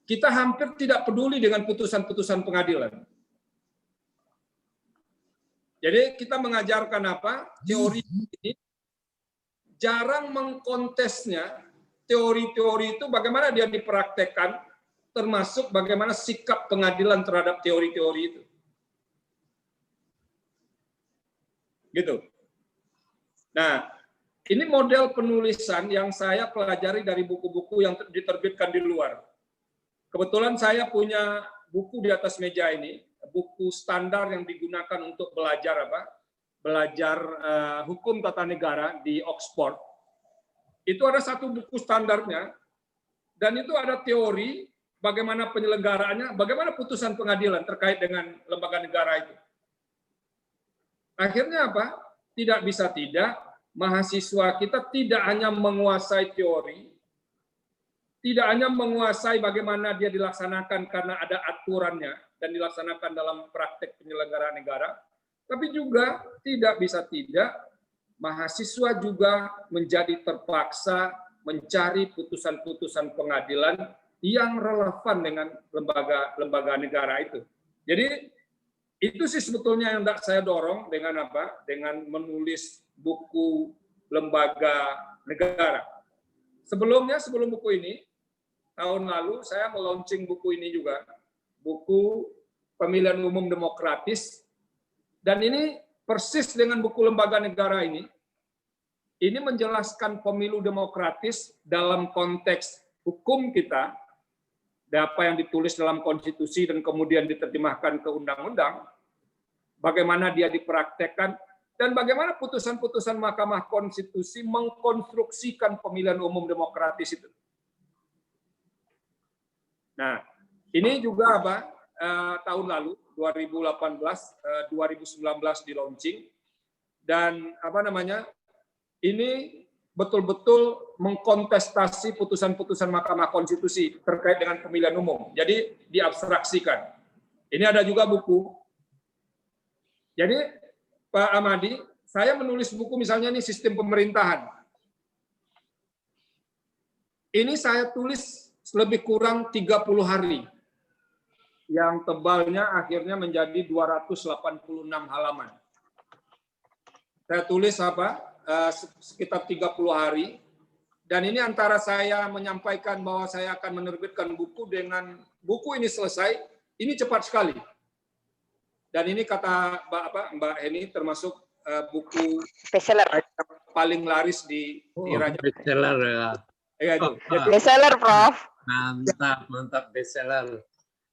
Kita hampir tidak peduli dengan putusan-putusan pengadilan. Jadi kita mengajarkan teori ini, jarang mengkontesnya, teori-teori itu bagaimana dia dipraktekkan, termasuk bagaimana sikap pengadilan terhadap teori-teori itu. Gitu. Nah, ini model penulisan yang saya pelajari dari buku-buku yang diterbitkan di luar. Kebetulan saya punya buku di atas meja ini, buku standar yang digunakan untuk belajar hukum tata negara di Oxford. Itu ada satu buku standarnya, dan itu ada teori bagaimana penyelenggaraannya, bagaimana putusan pengadilan terkait dengan lembaga negara itu. Akhirnya tidak bisa tidak, mahasiswa kita tidak hanya menguasai teori, tidak hanya menguasai bagaimana dia dilaksanakan karena ada aturannya dan dilaksanakan dalam praktek penyelenggaraan negara, tapi juga tidak bisa tidak, mahasiswa juga menjadi terpaksa mencari putusan-putusan pengadilan yang relevan dengan lembaga negara itu. Jadi itu sih sebetulnya yang saya dorong dengan dengan menulis buku lembaga negara. Sebelum buku ini, tahun lalu saya meluncing buku ini juga, buku Pemilihan Umum Demokratis, dan ini persis dengan buku lembaga negara ini. ini menjelaskan pemilu demokratis dalam konteks hukum kita, apa yang ditulis dalam konstitusi dan kemudian diterjemahkan ke undang-undang, bagaimana dia dipraktekkan, dan bagaimana putusan-putusan Mahkamah Konstitusi mengkonstruksikan pemilihan umum demokratis itu. Nah, ini juga apa? Tahun lalu 2018, 2019 di launching, dan apa namanya? Ini betul-betul mengkontestasi putusan-putusan Mahkamah Konstitusi terkait dengan pemilihan umum. Jadi diabstraksikan. Ini ada juga buku. Jadi Pak Amadi, saya menulis buku misalnya nih sistem pemerintahan. Ini saya tulis lebih kurang 30 hari. Yang tebalnya akhirnya menjadi 286 halaman. Saya tulis apa? Sekitar 30 hari, dan ini antara saya menyampaikan bahwa saya akan menerbitkan buku dengan buku ini selesai, ini cepat sekali. Dan ini kata Mbak Heni termasuk buku Bestseller. paling laris di Raja. Bestseller ya. Ya, itu. Jadi, Bestseller, Prof. Mantap bestseller.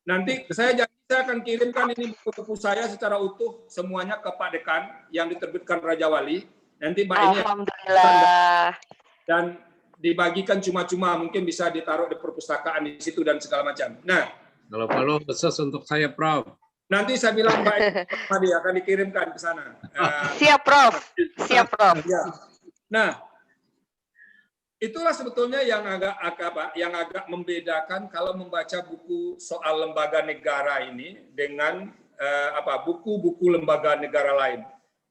nanti saya akan kirimkan ini buku saya secara utuh semuanya ke Pak Dekan yang diterbitkan Raja Wali. Nanti Mbak ini Alhamdulillah. dan dibagikan cuma-cuma, mungkin bisa ditaruh di perpustakaan di situ dan segala macam. Nah, Kalau perlu khusus untuk saya, Prof. nanti saya bilang Mbak Madi akan dikirimkan ke sana. Siap, Prof. Siap, Prof. Ya. Nah, itulah sebetulnya yang agak membedakan kalau membaca buku soal lembaga negara ini dengan buku-buku lembaga negara lain.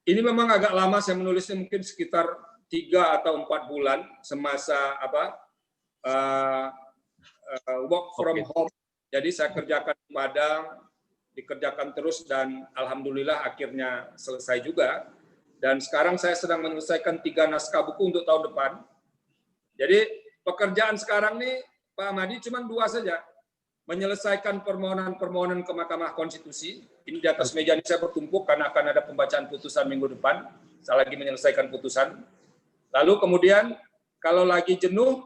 Ini memang agak lama saya menulisnya, mungkin sekitar 3 atau 4 bulan semasa work from home. Jadi saya kerjakan di Padang, dikerjakan terus, dan alhamdulillah akhirnya selesai juga. Dan sekarang saya sedang menyelesaikan 3 naskah buku untuk tahun depan. Jadi pekerjaan sekarang nih Pak Ahmadi cuma 2 saja. Menyelesaikan permohonan-permohonan ke Mahkamah Konstitusi. Ini di atas meja ini saya bertumpuk karena akan ada pembacaan putusan minggu depan. Saya lagi menyelesaikan putusan. Lalu kemudian kalau lagi jenuh,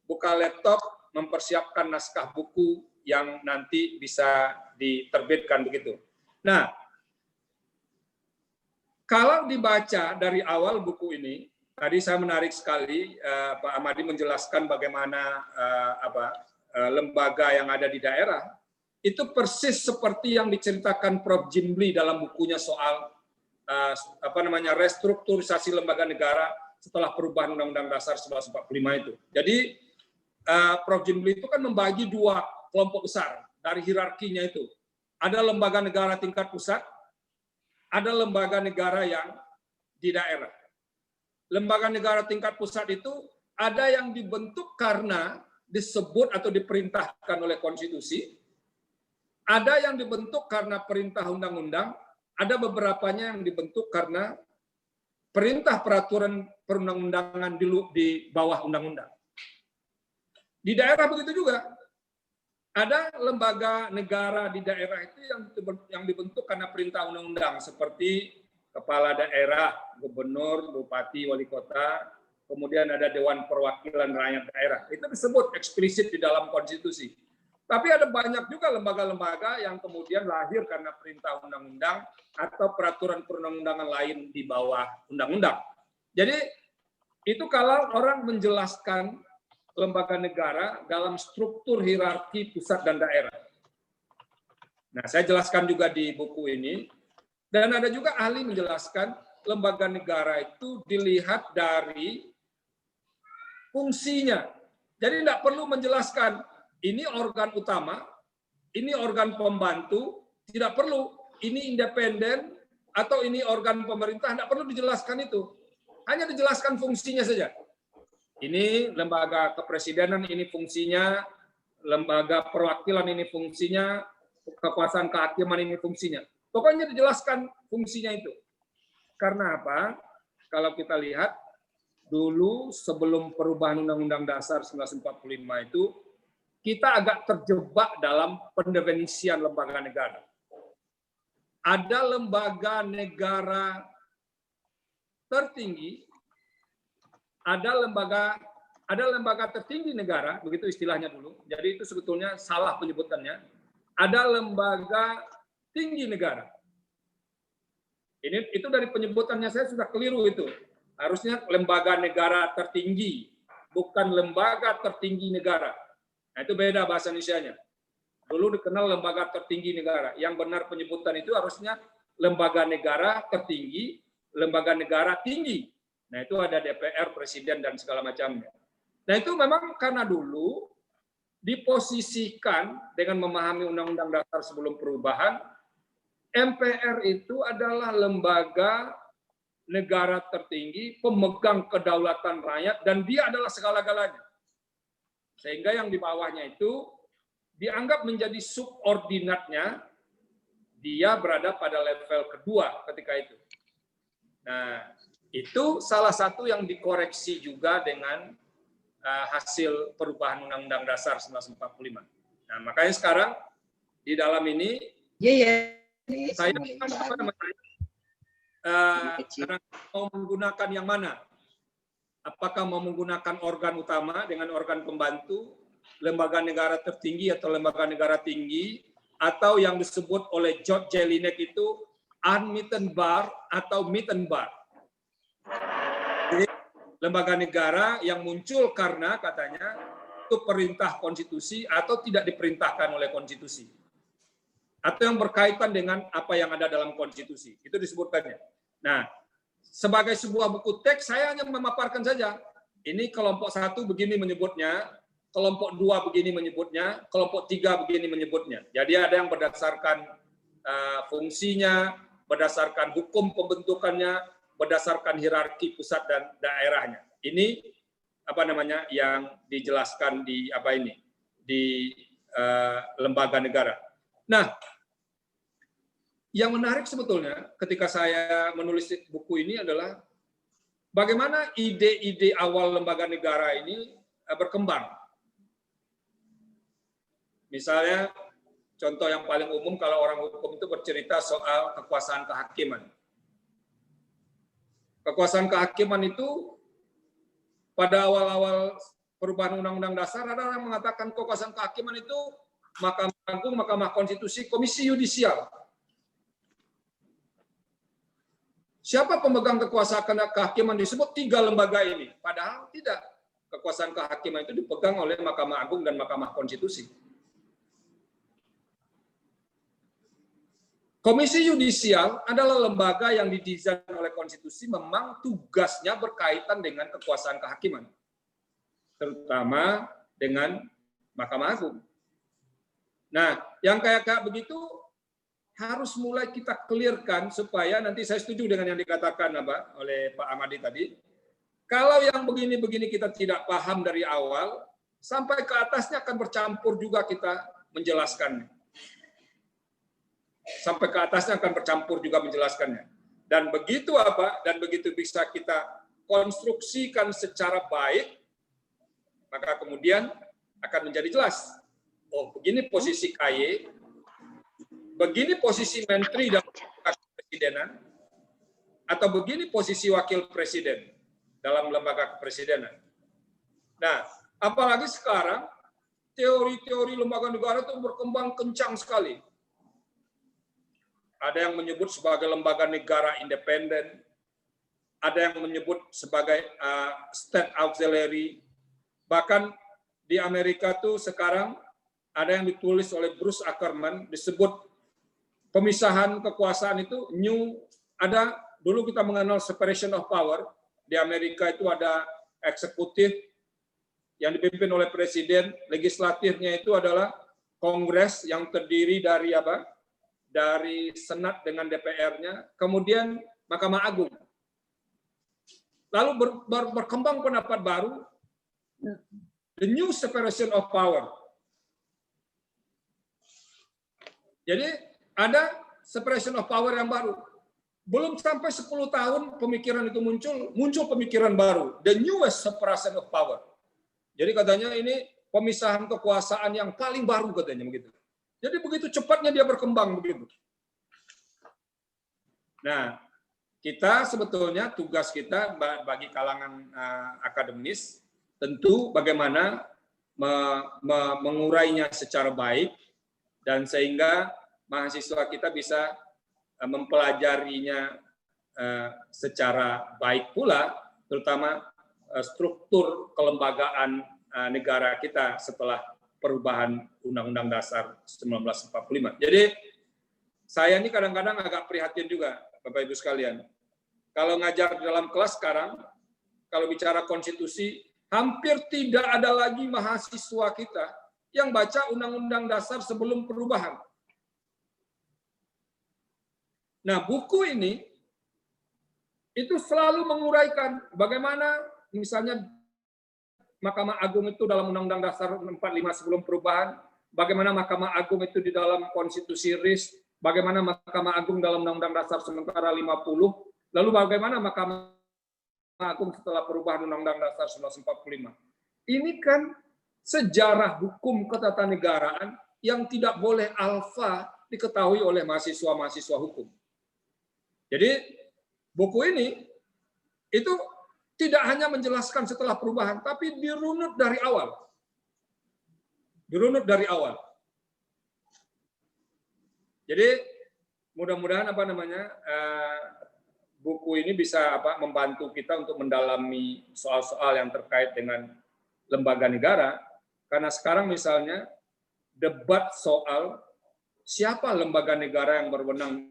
buka laptop, mempersiapkan naskah buku yang nanti bisa diterbitkan begitu. Nah, kalau dibaca dari awal buku ini, tadi saya menarik sekali Pak Ahmadi menjelaskan bagaimana lembaga yang ada di daerah itu persis seperti yang diceritakan Prof. Jimli dalam bukunya soal restrukturisasi lembaga negara setelah perubahan Undang-Undang Dasar 1945 itu. Jadi Prof. Jimli itu kan membagi 2 kelompok besar dari hierarkinya itu. Ada lembaga negara tingkat pusat, ada lembaga negara yang di daerah. Lembaga negara tingkat pusat itu ada yang dibentuk karena disebut atau diperintahkan oleh konstitusi, ada yang dibentuk karena perintah undang-undang, ada beberapanya yang dibentuk karena perintah peraturan perundang-undangan di bawah undang-undang. Di daerah begitu juga. Ada lembaga negara di daerah itu yang dibentuk karena perintah undang-undang, seperti kepala daerah, gubernur, bupati, wali kota, kemudian ada Dewan Perwakilan Rakyat Daerah. Itu disebut eksplisit di dalam konstitusi. Tapi ada banyak juga lembaga-lembaga yang kemudian lahir karena perintah undang-undang atau peraturan perundang-undangan lain di bawah undang-undang. Jadi itu kalau orang menjelaskan lembaga negara dalam struktur hierarki pusat dan daerah. Nah, saya jelaskan juga di buku ini, dan ada juga ahli menjelaskan lembaga negara itu dilihat dari fungsinya. Jadi tidak perlu menjelaskan ini organ utama, ini organ pembantu, tidak perlu ini independen atau ini organ pemerintah, tidak perlu dijelaskan itu. Hanya dijelaskan fungsinya saja. Ini lembaga kepresidenan, ini fungsinya, lembaga perwakilan ini fungsinya, kekuasaan kehakiman ini fungsinya. Pokoknya dijelaskan fungsinya itu. Karena apa? Kalau kita lihat, dulu sebelum perubahan Undang-Undang Dasar 1945 itu, kita agak terjebak dalam pendefinisian lembaga negara. Ada lembaga negara tertinggi, ada lembaga tertinggi negara, begitu istilahnya dulu. Jadi itu sebetulnya salah penyebutannya. Ada lembaga tinggi negara. Itu dari penyebutannya saya sudah keliru itu. Harusnya lembaga negara tertinggi, bukan lembaga tertinggi negara. Nah, itu beda bahasa Indonesianya. Dulu dikenal lembaga tertinggi negara. Yang benar penyebutan itu harusnya lembaga negara tertinggi, lembaga negara tinggi. Nah, itu ada DPR, presiden, dan segala macamnya. Nah, itu memang karena dulu diposisikan dengan memahami Undang-Undang Dasar sebelum perubahan, MPR itu adalah lembaga negara tertinggi, pemegang kedaulatan rakyat, dan dia adalah segala-galanya. Sehingga yang di bawahnya itu dianggap menjadi subordinatnya, dia berada pada level kedua ketika itu. Nah, itu salah satu yang dikoreksi juga dengan hasil perubahan Undang-Undang Dasar 1945. Nah, makanya sekarang di dalam ini saya mau menggunakan yang mana? Apakah mau menggunakan organ utama dengan organ pembantu, lembaga negara tertinggi atau lembaga negara tinggi, atau yang disebut oleh George Jelinek itu unmittenbar atau mittenbar. Jadi, lembaga negara yang muncul karena katanya itu perintah konstitusi atau tidak diperintahkan oleh konstitusi. Atau yang berkaitan dengan apa yang ada dalam konstitusi. Itu disebutkannya. Nah, sebagai sebuah buku teks, saya hanya memaparkan saja. Ini kelompok 1 begini menyebutnya, kelompok 2 begini menyebutnya, kelompok 3 begini menyebutnya. Jadi ada yang berdasarkan fungsinya, berdasarkan hukum pembentukannya, berdasarkan hierarki pusat dan daerahnya. Ini apa namanya yang dijelaskan di lembaga negara. Nah, yang menarik sebetulnya ketika saya menulis buku ini adalah bagaimana ide-ide awal lembaga negara ini berkembang. Misalnya, contoh yang paling umum kalau orang hukum itu bercerita soal kekuasaan kehakiman. Kekuasaan kehakiman itu pada awal-awal perubahan Undang-Undang Dasar ada yang mengatakan kekuasaan kehakiman itu Mahkamah Agung, Mahkamah Konstitusi, Komisi Yudisial. Siapa pemegang kekuasaan kehakiman disebut 3 lembaga ini. Padahal tidak. Kekuasaan kehakiman itu dipegang oleh Mahkamah Agung dan Mahkamah Konstitusi. Komisi Yudisial adalah lembaga yang didesain oleh konstitusi, memang tugasnya berkaitan dengan kekuasaan kehakiman. Terutama dengan Mahkamah Agung. Nah, yang kayak begitu harus mulai kita clearkan supaya nanti saya setuju dengan yang dikatakan oleh Pak Ahmadi tadi. Kalau yang begini-begini kita tidak paham dari awal, sampai ke atasnya akan bercampur juga kita menjelaskannya. Sampai ke atasnya akan bercampur juga menjelaskannya. Dan begitu dan begitu bisa kita konstruksikan secara baik, maka kemudian akan menjadi jelas. Oh, begini posisi KY, begini posisi menteri dalam kepresidenan, atau begini posisi wakil presiden dalam lembaga kepresidenan. Nah, apalagi sekarang teori-teori lembaga negara itu berkembang kencang sekali. Ada yang menyebut sebagai lembaga negara independen, ada yang menyebut sebagai state auxiliary. Bahkan di Amerika tuh sekarang ada yang ditulis oleh Bruce Ackerman disebut pemisahan kekuasaan itu ada dulu kita mengenal separation of power. Di Amerika itu ada eksekutif yang dipimpin oleh presiden, legislatifnya itu adalah Kongres yang terdiri dari dari Senat dengan DPR-nya, kemudian Mahkamah Agung. Lalu berkembang pendapat baru, the new separation of power. Jadi ada separation of power yang baru. Belum sampai 10 tahun pemikiran itu muncul pemikiran baru, the newest separation of power. Jadi katanya ini pemisahan kekuasaan yang paling baru katanya begitu. Jadi begitu cepatnya dia berkembang begitu. Nah, kita sebetulnya tugas kita bagi kalangan akademis tentu bagaimana mengurainya secara baik dan sehingga mahasiswa kita bisa mempelajarinya secara baik pula, terutama struktur kelembagaan negara kita setelah perubahan Undang-Undang Dasar 1945. Jadi saya ini kadang-kadang agak prihatin juga, Bapak Ibu sekalian. Kalau ngajar di dalam kelas sekarang, kalau bicara konstitusi, hampir tidak ada lagi mahasiswa kita yang baca Undang-Undang Dasar sebelum perubahan. Nah, buku ini itu selalu menguraikan bagaimana misalnya Mahkamah Agung itu dalam Undang-Undang Dasar 45 sebelum perubahan, bagaimana Mahkamah Agung itu di dalam konstitusi RIS, bagaimana Mahkamah Agung dalam Undang-Undang Dasar sementara 50, lalu bagaimana Mahkamah Agung setelah perubahan Undang-Undang Dasar 1945. Ini kan sejarah hukum ketatanegaraan yang tidak boleh alfa diketahui oleh mahasiswa-mahasiswa hukum. Jadi buku ini itu tidak hanya menjelaskan setelah perubahan, tapi dirunut dari awal. Dirunut dari awal. Jadi mudah-mudahan buku ini bisa membantu kita untuk mendalami soal-soal yang terkait dengan lembaga negara. Karena sekarang misalnya debat soal siapa lembaga negara yang berwenang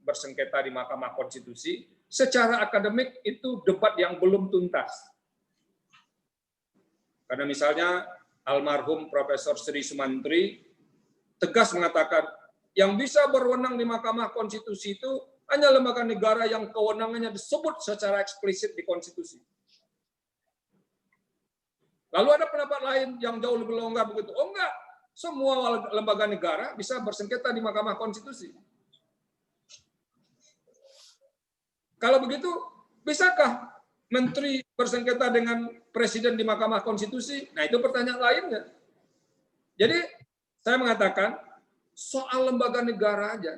bersengketa di Mahkamah Konstitusi, secara akademik itu debat yang belum tuntas. Karena misalnya almarhum Profesor Sri Sumantri tegas mengatakan yang bisa berwenang di Mahkamah Konstitusi itu hanya lembaga negara yang kewenangannya disebut secara eksplisit di konstitusi. Lalu ada pendapat lain yang jauh lebih longgar begitu. Oh enggak, semua lembaga negara bisa bersengketa di Mahkamah Konstitusi. Kalau begitu, bisakah menteri bersengketa dengan presiden di Mahkamah Konstitusi? Nah, itu pertanyaan lainnya. Jadi, saya mengatakan, soal lembaga negara aja,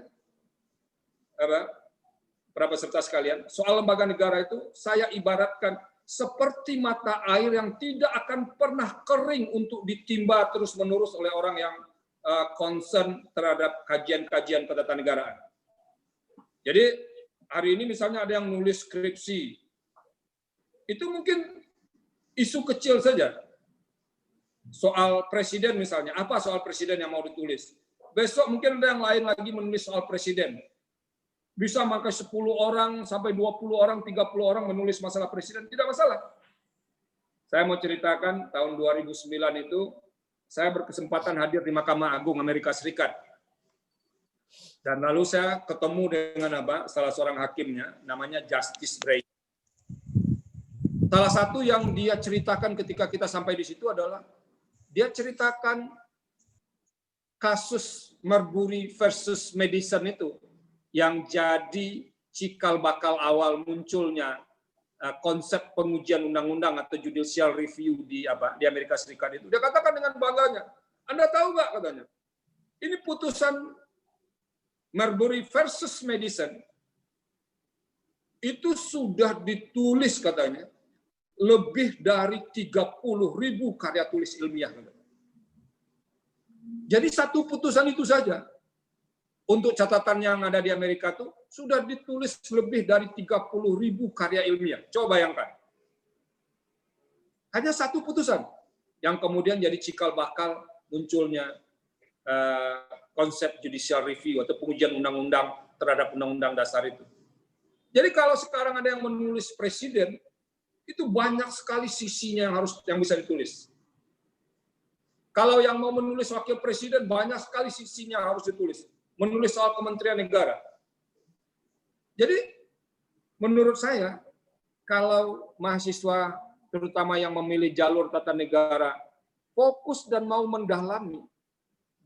para peserta sekalian, soal lembaga negara itu saya ibaratkan seperti mata air yang tidak akan pernah kering untuk ditimba terus-menerus oleh orang yang concern terhadap kajian-kajian ketatanegaraan. Jadi, hari ini misalnya ada yang nulis skripsi, itu mungkin isu kecil saja. Soal presiden misalnya, apa soal presiden yang mau ditulis? Besok mungkin ada yang lain lagi menulis soal presiden. Bisa pakai 10 orang, sampai 20 orang, 30 orang menulis masalah presiden, tidak masalah. Saya mau ceritakan, tahun 2009 itu, saya berkesempatan hadir di Mahkamah Agung Amerika Serikat. Dan lalu saya ketemu dengan salah seorang hakimnya, namanya Justice Bray. Salah satu yang dia ceritakan ketika kita sampai di situ adalah, dia ceritakan kasus Marbury versus Madison itu, yang jadi cikal bakal awal munculnya konsep pengujian undang-undang atau judicial review di Amerika Serikat itu. Dia katakan dengan bangganya, Anda tahu nggak katanya, ini putusan Marbury versus Madison itu sudah ditulis katanya lebih dari 30.000 karya tulis ilmiah. Jadi satu putusan itu saja untuk catatan yang ada di Amerika itu sudah ditulis lebih dari 30.000 karya ilmiah. Coba bayangkan. Hanya satu putusan yang kemudian jadi cikal bakal munculnya konsep judicial review atau pengujian undang-undang terhadap undang-undang dasar itu. Jadi kalau sekarang ada yang menulis presiden, itu banyak sekali sisinya yang bisa ditulis. Kalau yang mau menulis wakil presiden, banyak sekali sisinya harus ditulis. Menulis soal kementerian negara. Jadi menurut saya, kalau mahasiswa terutama yang memilih jalur tata negara fokus dan mau mendalami,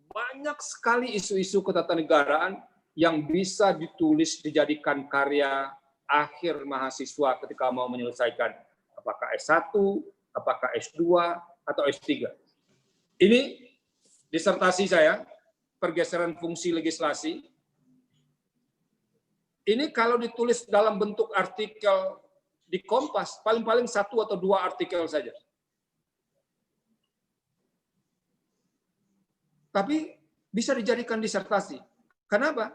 banyak sekali isu-isu ketatanegaraan yang bisa ditulis dijadikan karya akhir mahasiswa ketika mau menyelesaikan apakah S1, apakah S2, atau S3. Ini disertasi saya, pergeseran fungsi legislasi. Ini kalau ditulis dalam bentuk artikel di Kompas, paling-paling 1 atau 2 artikel saja. Tapi bisa dijadikan disertasi. Kenapa?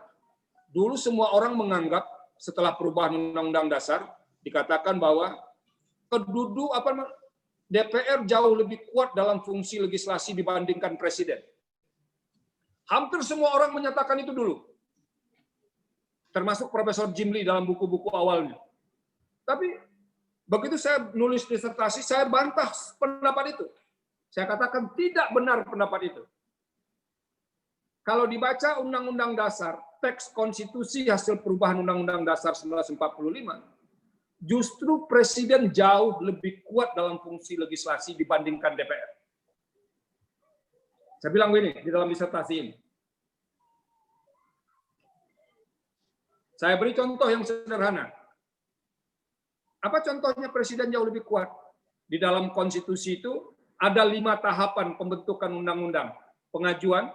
Dulu semua orang menganggap setelah perubahan Undang-Undang Dasar dikatakan bahwa DPR jauh lebih kuat dalam fungsi legislasi dibandingkan presiden. Hampir semua orang menyatakan itu dulu. Termasuk Profesor Jimli dalam buku-buku awalnya. Tapi begitu saya nulis disertasi, saya bantah pendapat itu. Saya katakan tidak benar pendapat itu. Kalau dibaca Undang-Undang Dasar, teks konstitusi hasil perubahan Undang-Undang Dasar 1945, justru presiden jauh lebih kuat dalam fungsi legislasi dibandingkan DPR. Saya bilang begini di dalam disertasi ini. Saya beri contoh yang sederhana. Apa contohnya presiden jauh lebih kuat? Di dalam konstitusi itu ada 5 tahapan pembentukan undang-undang. Pengajuan,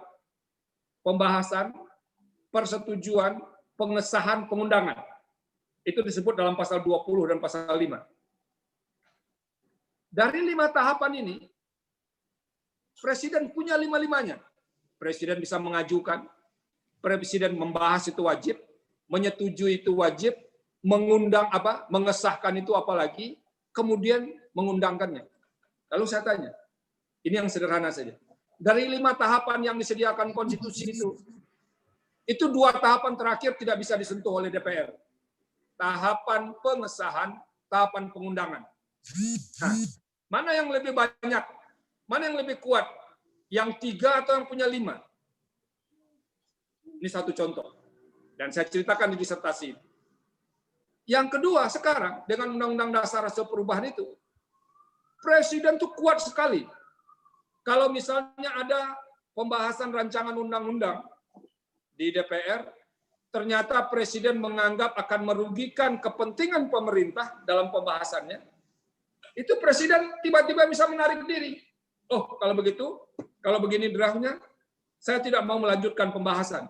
pembahasan, persetujuan, pengesahan, pengundangan. Itu disebut dalam pasal 20 dan pasal 5. Dari 5 tahapan ini, presiden punya 5-5-nya. Presiden bisa mengajukan, presiden membahas itu wajib, menyetujui itu wajib, mengesahkan itu apalagi, kemudian mengundangkannya. Lalu saya tanya, ini yang sederhana saja. Dari 5 tahapan yang disediakan konstitusi itu 2 tahapan terakhir tidak bisa disentuh oleh DPR. Tahapan pengesahan, tahapan pengundangan. Nah, mana yang lebih banyak? Mana yang lebih kuat? Yang 3 atau yang punya 5? Ini satu contoh. Dan saya ceritakan di disertasi. Yang kedua, sekarang dengan Undang-Undang Dasar hasil perubahan itu, presiden itu kuat sekali. Kalau misalnya ada pembahasan rancangan undang-undang di DPR, ternyata presiden menganggap akan merugikan kepentingan pemerintah dalam pembahasannya, itu presiden tiba-tiba bisa menarik diri. Oh, kalau begitu, kalau begini draftnya, saya tidak mau melanjutkan pembahasan.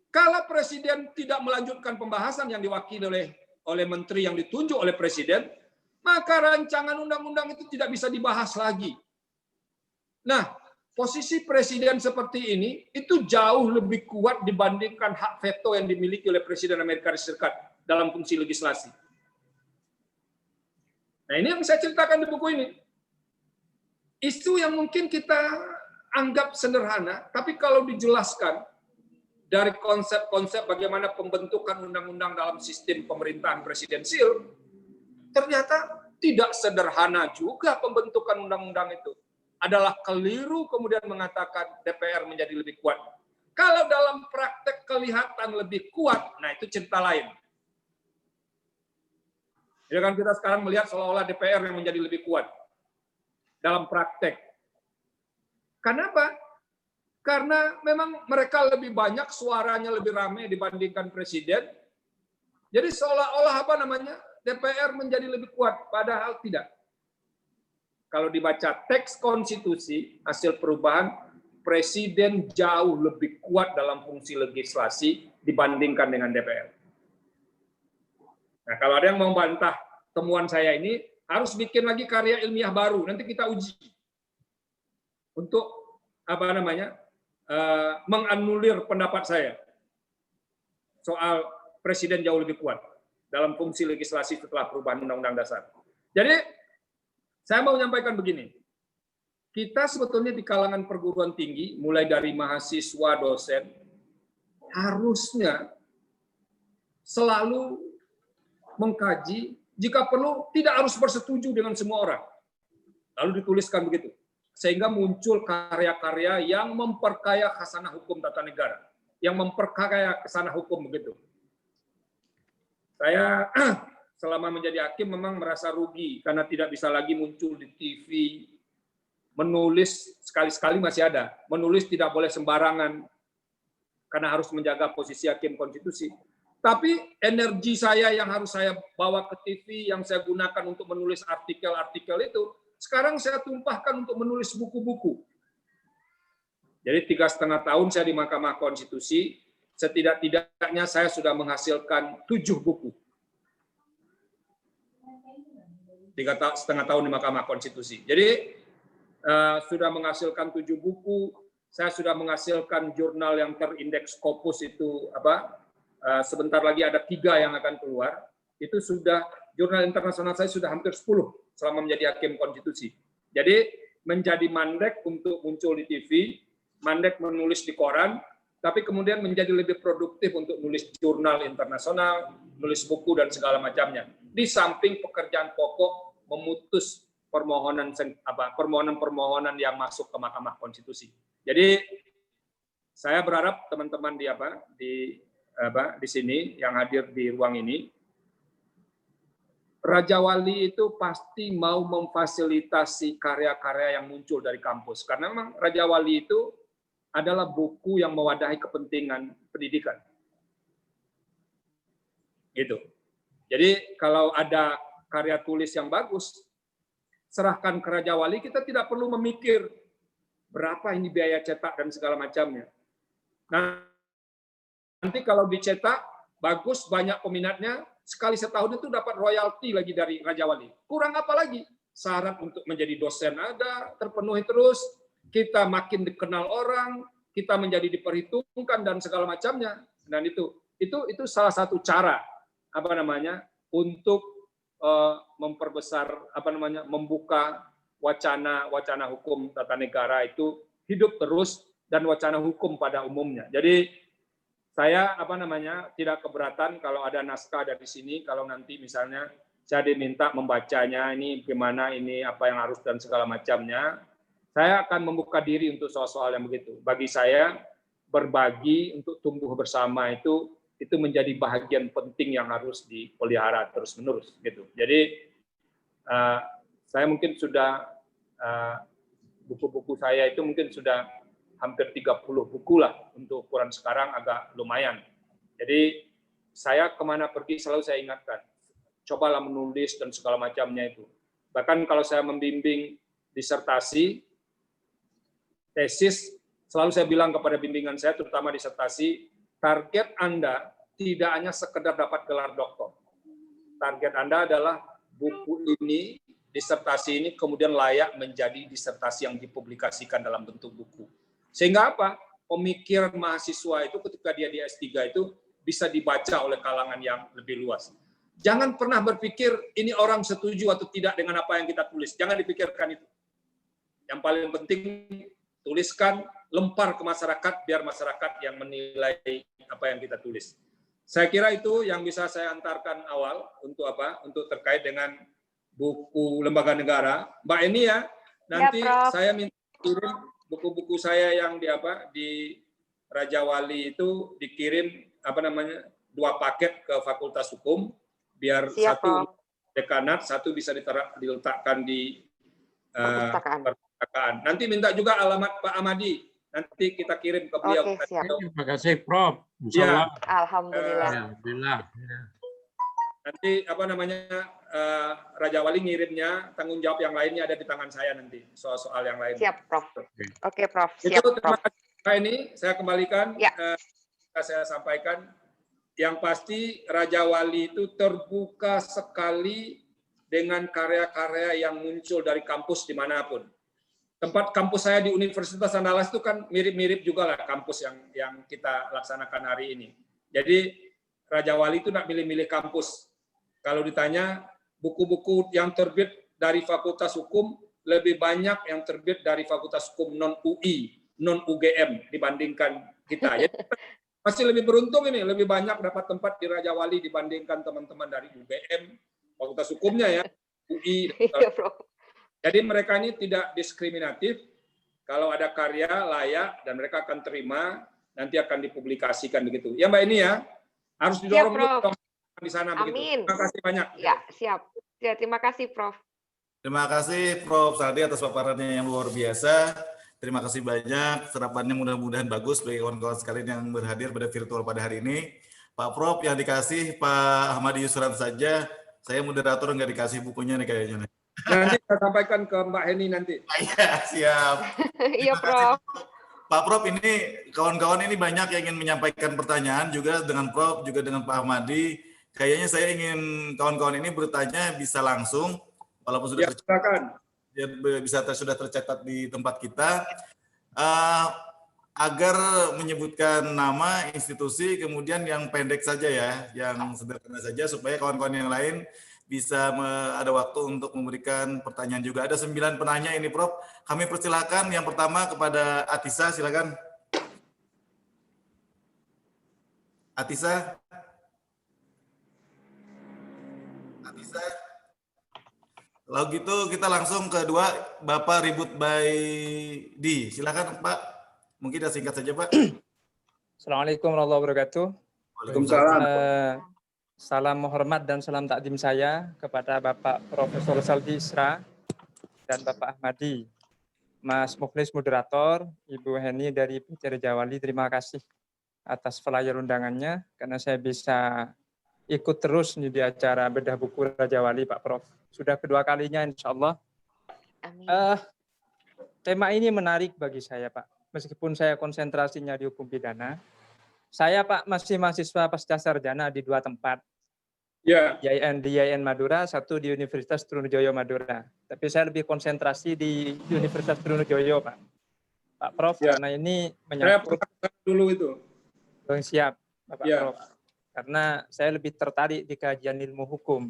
Kalau presiden tidak melanjutkan pembahasan yang diwakili oleh menteri yang ditunjuk oleh presiden, maka rancangan undang-undang itu tidak bisa dibahas lagi. Nah, posisi presiden seperti ini itu jauh lebih kuat dibandingkan hak veto yang dimiliki oleh Presiden Amerika Serikat dalam fungsi legislasi. Nah, ini yang saya ceritakan di buku ini. Isu yang mungkin kita anggap sederhana, tapi kalau dijelaskan dari konsep-konsep bagaimana pembentukan undang-undang dalam sistem pemerintahan presidensial, ternyata tidak sederhana juga pembentukan undang-undang itu. Adalah keliru kemudian mengatakan DPR menjadi lebih kuat. Kalau dalam praktek kelihatan lebih kuat, nah itu cerita lain. Ya kan kita sekarang melihat seolah-olah DPR yang menjadi lebih kuat dalam praktek. Kenapa? Karena memang mereka lebih banyak, suaranya lebih ramai dibandingkan presiden. Jadi seolah-olah DPR menjadi lebih kuat, padahal tidak. Kalau dibaca teks konstitusi hasil perubahan, presiden jauh lebih kuat dalam fungsi legislasi dibandingkan dengan DPR. Nah, kalau ada yang mau bantah temuan saya ini, harus bikin lagi karya ilmiah baru. Nanti kita uji untuk menganulir pendapat saya soal presiden jauh lebih kuat dalam fungsi legislasi setelah perubahan Undang-Undang Dasar. Jadi saya mau menyampaikan begini, kita sebetulnya di kalangan perguruan tinggi, mulai dari mahasiswa, dosen, harusnya selalu mengkaji, jika perlu tidak harus bersetuju dengan semua orang. Lalu dituliskan begitu. Sehingga muncul karya-karya yang memperkaya khasanah hukum tata negara, yang memperkaya khasanah hukum begitu. Saya selama menjadi hakim memang merasa rugi karena tidak bisa lagi muncul di TV. Menulis sekali-sekali masih ada, menulis tidak boleh sembarangan karena harus menjaga posisi hakim konstitusi. Tapi energi saya yang harus saya bawa ke TV, yang saya gunakan untuk menulis artikel-artikel itu, sekarang saya tumpahkan untuk menulis buku-buku. Jadi 3,5 tahun saya di Mahkamah Konstitusi, setidak-tidaknya saya sudah menghasilkan 7 buku. 3,5 tahun di Mahkamah Konstitusi. Jadi sudah menghasilkan 7 buku, saya sudah menghasilkan jurnal yang terindeks Scopus itu sebentar lagi ada 3 yang akan keluar. Itu sudah jurnal internasional saya sudah hampir 10 selama menjadi hakim konstitusi. Jadi menjadi mandek untuk muncul di TV, mandek menulis di koran, tapi kemudian menjadi lebih produktif untuk nulis jurnal internasional, nulis buku dan segala macamnya. Di samping pekerjaan pokok memutus permohonan-permohonan yang masuk ke Mahkamah Konstitusi. Jadi saya berharap teman-teman di sini yang hadir di ruang ini, Raja Wali itu pasti mau memfasilitasi karya-karya yang muncul dari kampus. Karena memang Raja Wali itu adalah buku yang mewadahi kepentingan pendidikan. Gitu. Jadi kalau ada karya tulis yang bagus, serahkan ke Raja Wali, kita tidak perlu memikir berapa ini biaya cetak dan segala macamnya. Nah, nanti kalau dicetak, bagus, banyak peminatnya, sekali setahun itu dapat royalti lagi dari Raja Wali. Kurang apa lagi? Syarat untuk menjadi dosen ada, terpenuhi terus, kita makin dikenal orang, kita menjadi diperhitungkan dan segala macamnya. Dan itu salah satu cara untuk memperbesar membuka wacana hukum tata negara itu hidup terus dan wacana hukum pada umumnya. Jadi saya tidak keberatan kalau ada naskah dari sini, kalau nanti misalnya saya diminta membacanya, ini gimana, ini apa yang harus dan segala macamnya. Saya akan membuka diri untuk soal-soal yang begitu. Bagi saya, berbagi untuk tumbuh bersama itu menjadi bahagian penting yang harus dipelihara terus-menerus. Gitu. Jadi, saya mungkin sudah, buku-buku saya itu mungkin sudah hampir 30 buku lah, untuk ukuran sekarang agak lumayan. Jadi, saya kemana pergi selalu saya ingatkan, cobalah menulis dan segala macamnya itu. Bahkan kalau saya membimbing disertasi, tesis, selalu saya bilang kepada bimbingan saya, terutama disertasi, target Anda tidak hanya sekedar dapat gelar doktor. Target Anda adalah buku ini, disertasi ini, kemudian layak menjadi disertasi yang dipublikasikan dalam bentuk buku. Sehingga apa? Pemikiran mahasiswa itu ketika dia di S3 itu bisa dibaca oleh kalangan yang lebih luas. Jangan pernah berpikir ini orang setuju atau tidak dengan apa yang kita tulis. Jangan dipikirkan itu. Yang paling penting, tuliskan, lempar ke masyarakat, biar masyarakat yang menilai apa yang kita tulis. Saya kira itu yang bisa saya antarkan awal untuk untuk terkait dengan buku lembaga negara. Mbak Eni ya, nanti saya minta kirim buku-buku saya yang di Raja Wali itu dikirim 2 paket ke Fakultas Hukum, biar satu dekanat, satu bisa diletakkan di perpustakaan. Nanti minta juga alamat Pak Amadi, nanti kita kirim ke beliau. Oke, siap. Terima kasih, Prof. Insyaallah. Alhamdulillah. Alhamdulillah. Nanti Raja Wali ngirimnya, tanggung jawab yang lainnya ada di tangan saya nanti, soal-soal yang lain. Siap, Prof. Oke, Prof. Siap, itu terima kasih. Ini saya kembalikan, saya sampaikan, yang pasti Raja Wali itu terbuka sekali dengan karya-karya yang muncul dari kampus dimanapun. Tempat kampus saya di Universitas Andalas itu kan mirip-mirip juga lah kampus yang kita laksanakan hari ini. Jadi Raja Wali itu tidak milih-milih kampus. Kalau ditanya buku-buku yang terbit dari Fakultas Hukum, lebih banyak yang terbit dari Fakultas Hukum non-UI, non-UGM dibandingkan kita. Jadi masih lebih beruntung ini, lebih banyak dapat tempat di Raja Wali dibandingkan teman-teman dari UGM, Fakultas Hukumnya ya, UI. Jadi mereka ini tidak diskriminatif. Kalau ada karya layak dan mereka akan terima, nanti akan dipublikasikan begitu. Ya Mbak ini ya, harus didorong dulu di sana begitu. Amin. Terima kasih banyak. Ya, siap. Ya, terima kasih Prof. Terima kasih Prof. Saldi atas paparannya yang luar biasa. Terima kasih banyak. Serapannya mudah-mudahan bagus bagi kawan-kawan sekalian yang berhadir pada virtual pada hari ini. Pak Prof yang dikasih Pak Ahmadi Yusran saja. Saya moderator nggak dikasih bukunya nih kayaknya. Nanti saya sampaikan ke Mbak Heni nanti. Iya, siap. Iya, Prof. Pak Prof, ini kawan-kawan ini banyak yang ingin menyampaikan pertanyaan juga dengan Prof, juga dengan Pak Ahmadi. Kayaknya saya ingin kawan-kawan ini bertanya bisa langsung, walaupun sudah Ya, silakan. sudah tercatat di tempat kita, agar menyebutkan nama institusi, kemudian yang pendek saja ya, yang sederhana saja, supaya kawan-kawan yang lain bisa ada waktu untuk memberikan pertanyaan juga. Ada 9 penanya ini, Prof. Kami persilakan yang pertama kepada Atisa, silakan. Atisa. Atisa. Kalau gitu kita langsung kedua, Bapak Ribut Baidi. Silakan, Pak. Mungkin kita singkat saja, Pak. Assalamualaikum warahmatullahi wabarakatuh. Waalaikumsalam. Salam hormat dan salam takdim saya kepada Bapak Profesor Saldi Isra dan Bapak Ahmadi, Mas Mukhlis moderator, Ibu Heni dari PT Raja Wali. Terima kasih atas flyer undangannya karena saya bisa ikut terus di acara bedah buku Raja Wali, Pak Prof. Sudah kedua kalinya, insya Allah. Amin. Tema ini menarik bagi saya, Pak. Meskipun saya konsentrasinya di hukum pidana, saya, Pak, masih mahasiswa pasca sarjana di 2 tempat. Ya. Di YN Madura, satu di Universitas Trunojoyo Madura. Tapi saya lebih konsentrasi di Universitas Trunojoyo, Pak. Pak Prof, Ya. karena ini Saya menyangkut pernah dulu itu. siap, Bapak Ya. Prof. Karena saya lebih tertarik di kajian ilmu hukum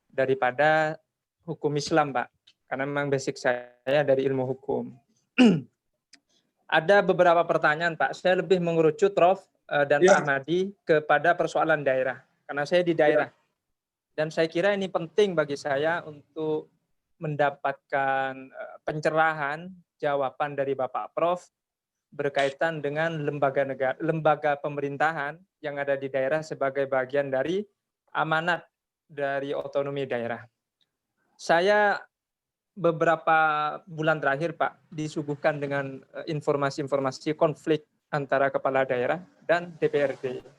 daripada hukum Islam, Pak. Karena memang basic saya dari ilmu hukum. Ada beberapa pertanyaan, Pak. Saya lebih mengerucut, Prof, dan Ya. Pak Ahmadi kepada persoalan daerah. Karena saya di daerah. Dan saya kira ini penting bagi saya untuk mendapatkan pencerahan, jawaban dari Bapak Prof berkaitan dengan lembaga pemerintahan yang ada di daerah sebagai bagian dari amanat dari otonomi daerah. Saya beberapa bulan terakhir, Pak, disuguhkan dengan informasi-informasi konflik antara kepala daerah dan DPRD.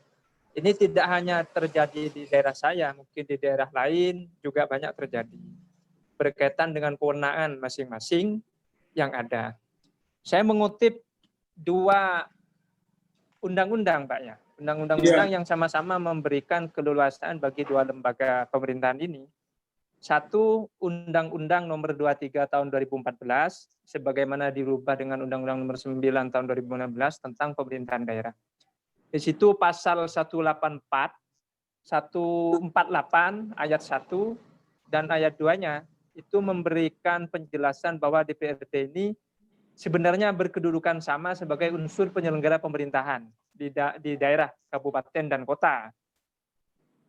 Ini tidak hanya terjadi di daerah saya, mungkin di daerah lain juga banyak terjadi. Berkaitan dengan kewenangan masing-masing yang ada. Saya mengutip 2 undang-undang, Pak, ya. Undang-undang yang sama-sama memberikan keleluasaan bagi 2 lembaga pemerintahan ini. Satu, Undang-Undang Nomor 23 Tahun 2014, sebagaimana dirubah dengan Undang-Undang Nomor 9 Tahun 2016 tentang pemerintahan daerah. Di situ pasal 184, 148 ayat 1 dan ayat 2-nya itu memberikan penjelasan bahwa DPRD ini sebenarnya berkedudukan sama sebagai unsur penyelenggara pemerintahan di daerah, kabupaten dan kota.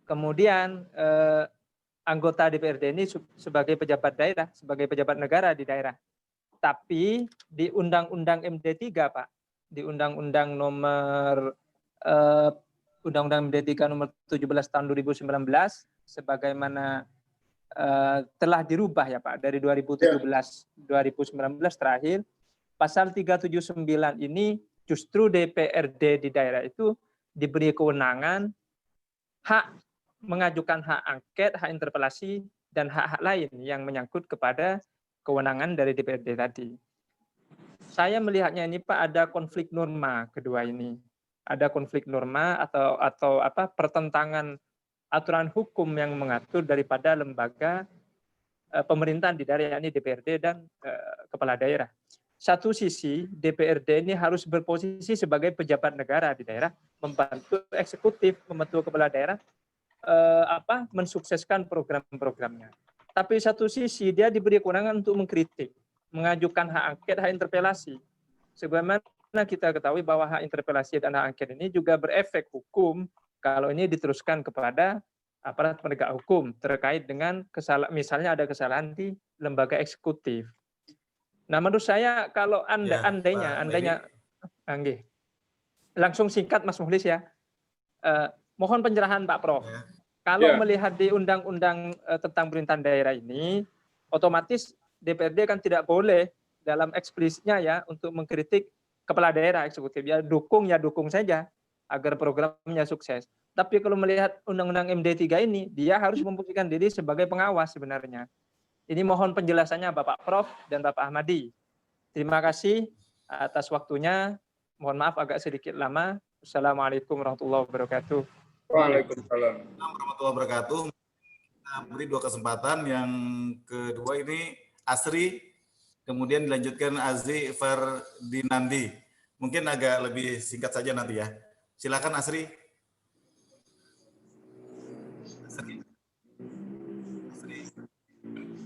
Kemudian anggota DPRD ini sebagai pejabat daerah, sebagai pejabat negara di daerah. Tapi di Undang-Undang MD3, Pak, di Undang-Undang Nomor Undang-Undang MD3 Nomor 17 Tahun 2019, sebagaimana telah dirubah ya, Pak, dari 2017-2019 terakhir, pasal 379 ini justru DPRD di daerah itu diberi kewenangan hak mengajukan hak angket, hak interpelasi, dan hak-hak lain yang menyangkut kepada kewenangan dari DPRD tadi. Saya melihatnya ini, Pak, ada konflik norma kedua ini. Ada konflik norma atau pertentangan aturan hukum yang mengatur daripada lembaga pemerintahan di daerah, yakni DPRD dan kepala daerah. Satu sisi, DPRD ini harus berposisi sebagai pejabat negara di daerah, membantu eksekutif, membantu kepala daerah mensukseskan program-programnya. Tapi satu sisi dia diberi kewenangan untuk mengkritik, mengajukan hak angket, hak interpelasi. Sebagaimana kita ketahui bahwa hak interpelasi dan hak angket ini juga berefek hukum kalau ini diteruskan kepada aparat penegak hukum terkait dengan misalnya ada kesalahan di lembaga eksekutif. Nah, menurut saya kalau andainya langsung singkat Mas Mukhlis ya. Mohon pencerahan Pak Prof. Ya. Kalau melihat di undang-undang tentang pemerintahan daerah ini, otomatis DPRD kan tidak boleh dalam eksplisitnya ya untuk mengkritik kepala daerah eksekutif. Ya dukung saja agar programnya sukses. Tapi kalau melihat undang-undang MD3 ini, dia harus memposisikan diri sebagai pengawas sebenarnya. Ini mohon penjelasannya Bapak Prof dan Bapak Ahmadi. Terima kasih. atas waktunya. Mohon maaf agak sedikit lama. Assalamualaikum warahmatullahi wabarakatuh. Waalaikumsalam. Warahmatullahi wabarakatuh. Kita beri 2 kesempatan. Yang kedua ini Asri, kemudian dilanjutkan Azi Ferdinandi. Mungkin agak lebih singkat saja nanti ya. Silakan Asri.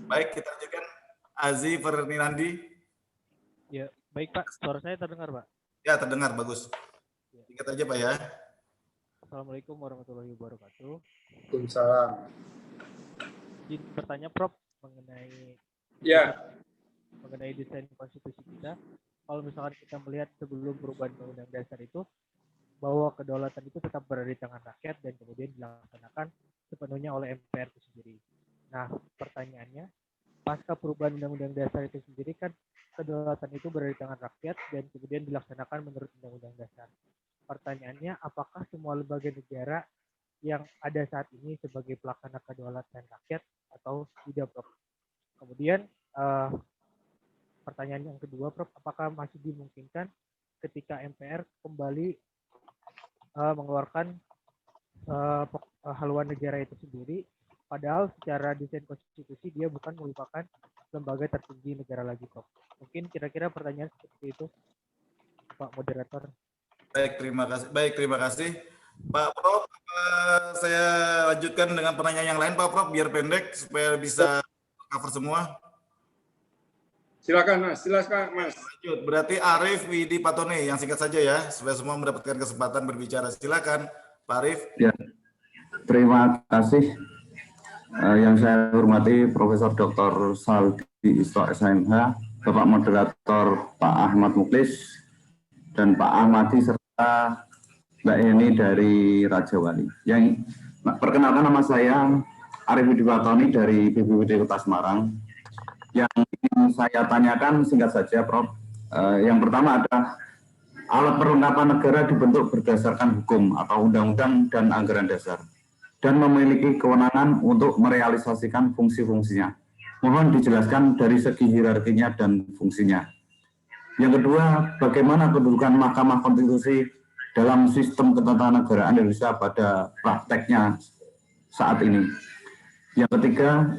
Baik, kita lanjutkan Azi Ferdinandi. Ya, baik Pak. Suara saya terdengar, Pak? Ya, terdengar, bagus. Singkat aja Pak ya. Assalamualaikum warahmatullahi wabarakatuh. Waalaikumsalam. Izin bertanya Prof mengenai desain konstitusi kita. Kalau misalkan kita melihat sebelum perubahan Undang-Undang Dasar itu, bahwa kedaulatan itu tetap berada di tangan rakyat dan kemudian dilaksanakan sepenuhnya oleh MPR itu sendiri. Nah, pertanyaannya, pasca perubahan Undang-Undang Dasar itu sendiri kan kedaulatan itu berada di tangan rakyat dan kemudian dilaksanakan menurut Undang-Undang Dasar. Pertanyaannya, apakah semua lembaga negara yang ada saat ini sebagai pelaksana kedaulatan rakyat atau tidak, Prof? Kemudian pertanyaan yang kedua, Prof, apakah masih dimungkinkan ketika MPR kembali mengeluarkan haluan negara itu sendiri, padahal secara desain konstitusi dia bukan merupakan lembaga tertinggi negara lagi, Prof? Mungkin kira-kira pertanyaan seperti itu, Pak Moderator. Baik, terima kasih. Pak Prof, saya lanjutkan dengan pertanyaan yang lain Pak Prof, biar pendek supaya bisa cover semua. Silakan Mas. Lanjut, berarti Arif Widi Patone yang singkat saja ya, supaya semua mendapatkan kesempatan berbicara. Silakan Pak Arif. Ya, terima kasih. Yang saya hormati Profesor Dr. Saldi Isra SMH, Bapak Moderator Pak Ahmad Muklis, dan Pak Ahmadi serta Mbak Eni dari Raja Wali. Yang perkenalkan, nama saya Arif Widi Patone dari BPBD Kota Semarang. Yang ingin saya tanyakan singkat saja, Prof. Yang pertama adalah alat perlengkapan negara dibentuk berdasarkan hukum atau undang-undang dan anggaran dasar, dan memiliki kewenangan untuk merealisasikan fungsi-fungsinya. Mohon dijelaskan dari segi hierarkinya dan fungsinya. Yang kedua, bagaimana kedudukan Mahkamah Konstitusi dalam sistem ketatanegaraan Indonesia pada prakteknya saat ini. Yang ketiga,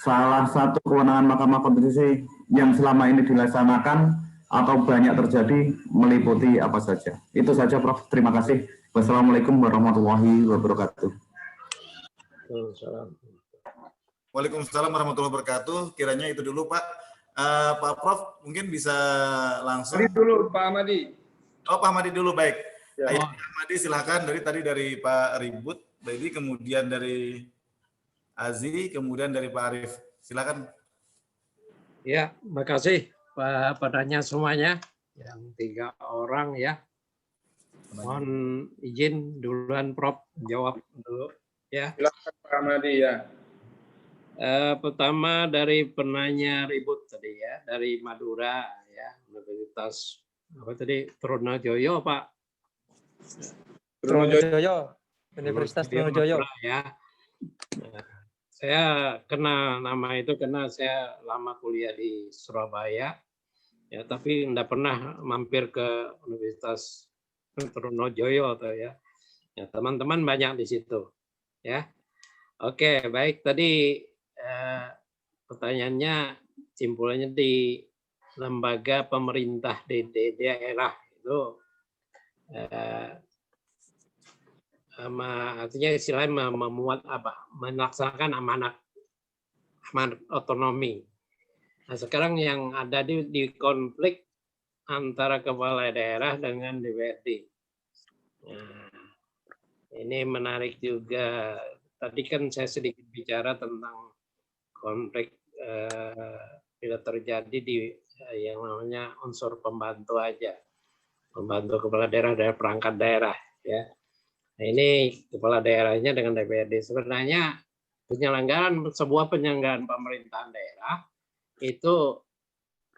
salah satu kewenangan Mahkamah Konstitusi yang selama ini dilaksanakan atau banyak terjadi meliputi apa saja. Itu saja, Prof. Terima kasih. Wassalamualaikum warahmatullahi wabarakatuh. Waalaikumsalam warahmatullahi wabarakatuh. Kiranya itu dulu Pak. Pak Prof mungkin bisa langsung. Ini dulu Pak Ahmadi. Oh, Pak Ahmadi dulu, baik. Ya. Ayo, Pak Ahmadi silakan dari Pak Ribut, jadi kemudian dari Azi, kemudian dari Pak Arif. Silakan. Ya, makasih Pak penanya semuanya, yang 3 orang ya. Mohon izin duluan Prof jawab dulu ya. Silakan Pak Ahmadi ya. Pertama dari penanya Ribut tadi ya, dari Madura ya, Universitas apa tadi, Trunojoyo Pak. Trunojoyo, Universitas Trunojoyo. Ya. Saya kena nama itu karena saya lama kuliah di Surabaya, ya, tapi tidak pernah mampir ke Universitas Trunojoyo atau ya. Ya, teman-teman banyak di situ, ya. Oke, baik. Tadi pertanyaannya, simpulannya di lembaga pemerintah di daerah itu, artinya istilahnya memuat apa? Melaksanakan amanat otonomi. Nah, sekarang yang ada di konflik antara kepala daerah dengan DPRD. Nah, ini menarik juga. Tadi kan saya sedikit bicara tentang konflik bila terjadi di yang namanya unsur pembantu aja, pembantu kepala daerah dari perangkat daerah, ya. Nah, ini kepala daerahnya dengan DPRD. Sebenarnya sebuah penyelenggaraan pemerintahan daerah itu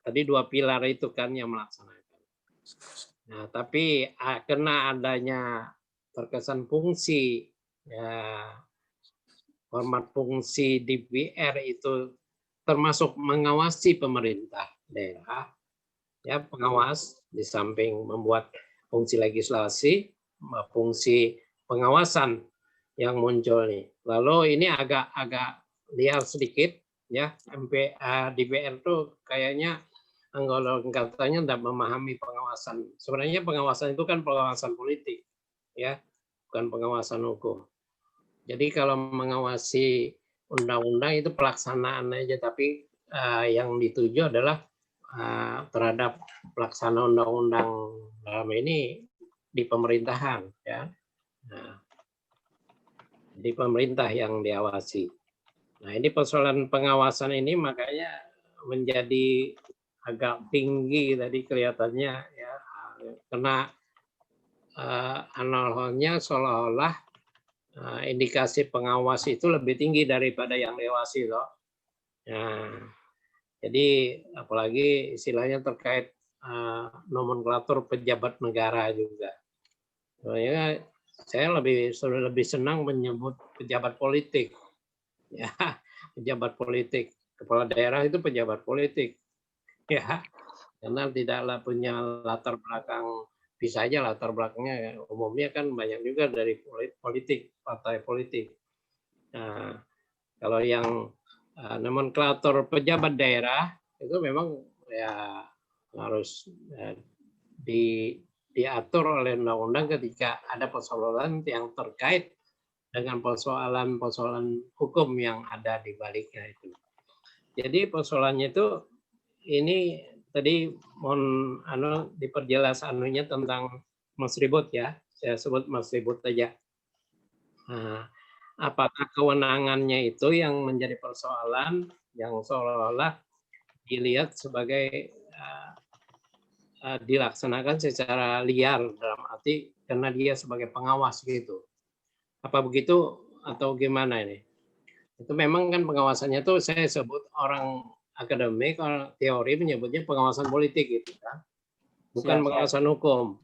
tadi 2 pilar itu kan yang melaksanakan. Nah, tapi karena adanya terkesan fungsi ya, format fungsi DPR itu termasuk mengawasi pemerintah daerah, ya, pengawas di samping membuat fungsi legislasi, fungsi pengawasan yang muncul nih. Lalu ini agak liar sedikit ya, DPR tuh kayaknya anggotanya tidak memahami pengawasan. Sebenarnya pengawasan itu kan pengawasan politik ya, bukan pengawasan hukum. Jadi kalau mengawasi undang-undang itu pelaksanaan aja, tapi yang dituju adalah terhadap pelaksanaan undang-undang dalam ini di pemerintahan ya. Nah, di pemerintah yang diawasi. Nah, ini persoalan pengawasan ini makanya menjadi agak tinggi tadi kelihatannya ya, karena analognya seolah-olah indikasi pengawas itu lebih tinggi daripada yang diawasi loh. Nah, jadi apalagi istilahnya terkait nomenklatur pejabat negara juga. Soalnya saya lebih senang menyebut pejabat politik. Ya, pejabat politik. Kepala daerah itu pejabat politik. Ya, karena tidaklah punya latar belakang, bisa aja latar belakangnya umumnya kan banyak juga dari politik, partai politik. Nah, kalau yang nomenklatur pejabat daerah itu memang ya harus diatur oleh undang-undang ketika ada persoalan yang terkait dengan persoalan hukum yang ada di baliknya itu. Jadi persoalannya itu ini tadi mohon diperjelas anunya tentang Mas Ribut ya. Saya sebut Mas Ribut aja. Nah, apakah kewenangannya itu yang menjadi persoalan yang seolah-olah dilihat sebagai dilaksanakan secara liar dalam arti karena dia sebagai pengawas gitu. Apa begitu atau gimana ini? Itu memang kan pengawasannya tuh saya sebut orang akademik, orang teori menyebutnya pengawasan politik gitu kan. Bukan pengawasan hukum.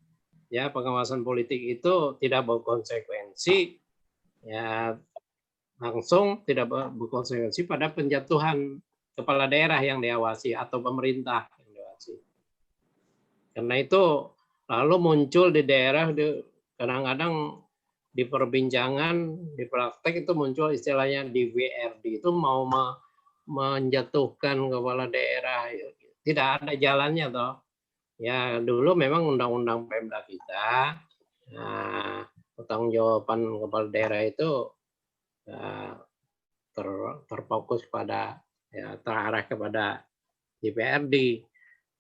Ya, pengawasan politik itu tidak berkonsekuensi ya langsung tidak berkonsekuensi pada penjatuhan kepala daerah yang diawasi atau pemerintah yang diawasi. Karena itu lalu muncul di daerah kadang-kadang di perbincangan, di praktek itu muncul istilahnya DPRD itu mau menjatuhkan kepala daerah. Tidak ada jalannya toh. Ya dulu memang undang-undang Pemda kita, pertanggungjawaban kepala daerah itu terfokus pada ya terarah kepada DPRD.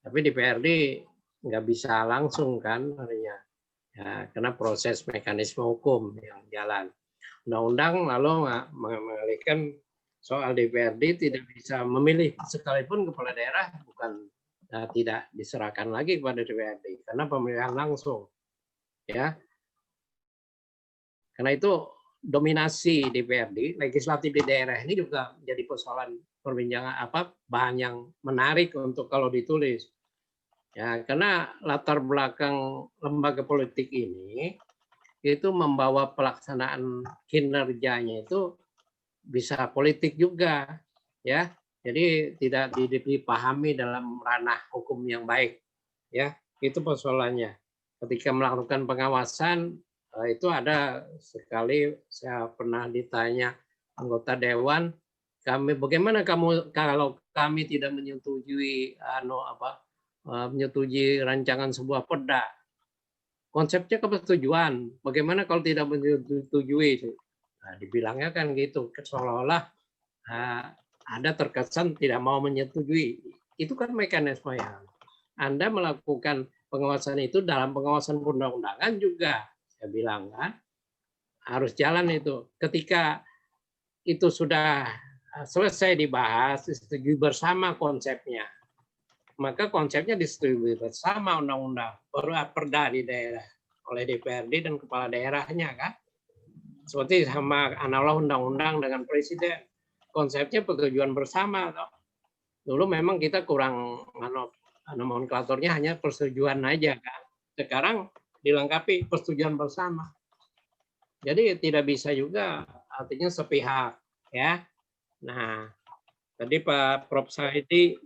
Tapi DPRD nggak bisa langsung kan artinya. Ya, karena proses mekanisme hukum yang jalan. Undang-undang lalu mengalihkan soal DPRD tidak bisa memilih sekalipun kepala daerah bukan tidak diserahkan lagi kepada DPRD karena pemilihan langsung. Ya. Karena itu dominasi DPRD, legislatif di daerah ini juga jadi persoalan perbincangan bahan yang menarik untuk kalau ditulis. Ya, karena latar belakang lembaga politik ini itu membawa pelaksanaan kinerjanya itu bisa politik juga, ya. Jadi tidak dipahami dalam ranah hukum yang baik, ya. Itu persoalannya. Ketika melakukan pengawasan itu ada sekali saya pernah ditanya anggota dewan, bagaimana kamu kalau kami tidak menyetujui menyetujui rancangan sebuah perda. Konsepnya kepersetujuan. Bagaimana kalau tidak menyetujui? Nah, dibilangnya kan gitu. Seolah-olah ada terkesan tidak mau menyetujui. Itu kan mekanisme yang Anda melakukan pengawasan itu dalam pengawasan undang-undangan juga. Saya bilang kan harus jalan itu. Ketika itu sudah selesai dibahas, disetujui bersama konsepnya. Maka konsepnya disetujui bersama undang-undang perda di daerah oleh DPRD dan kepala daerahnya kan. Seperti sama analog undang-undang dengan presiden. Konsepnya persetujuan bersama. Toh. Dulu memang kita kurang nomenklaturnya hanya persetujuan aja kan. Sekarang dilengkapi persetujuan bersama. Jadi tidak bisa juga artinya sepihak ya. Nah, tadi Pak Prof. Saidi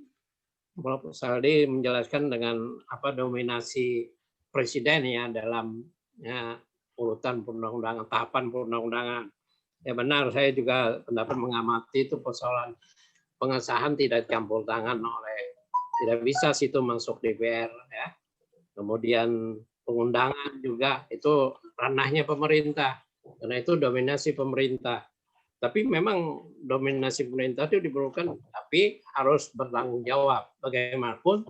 Prof. Saldi menjelaskan dengan apa dominasi presiden ya dalam ya, urutan perundang-undangan, tahapan perundang-undangan. Ya benar, saya juga pendapat mengamati itu persoalan pengesahan tidak campur tangan oleh, tidak bisa situ masuk DPR ya. Kemudian pengundangan juga itu ranahnya pemerintah, karena itu dominasi pemerintah. Tapi memang dominasi pemerintah itu diperlukan, tapi harus bertanggung jawab. Bagaimanapun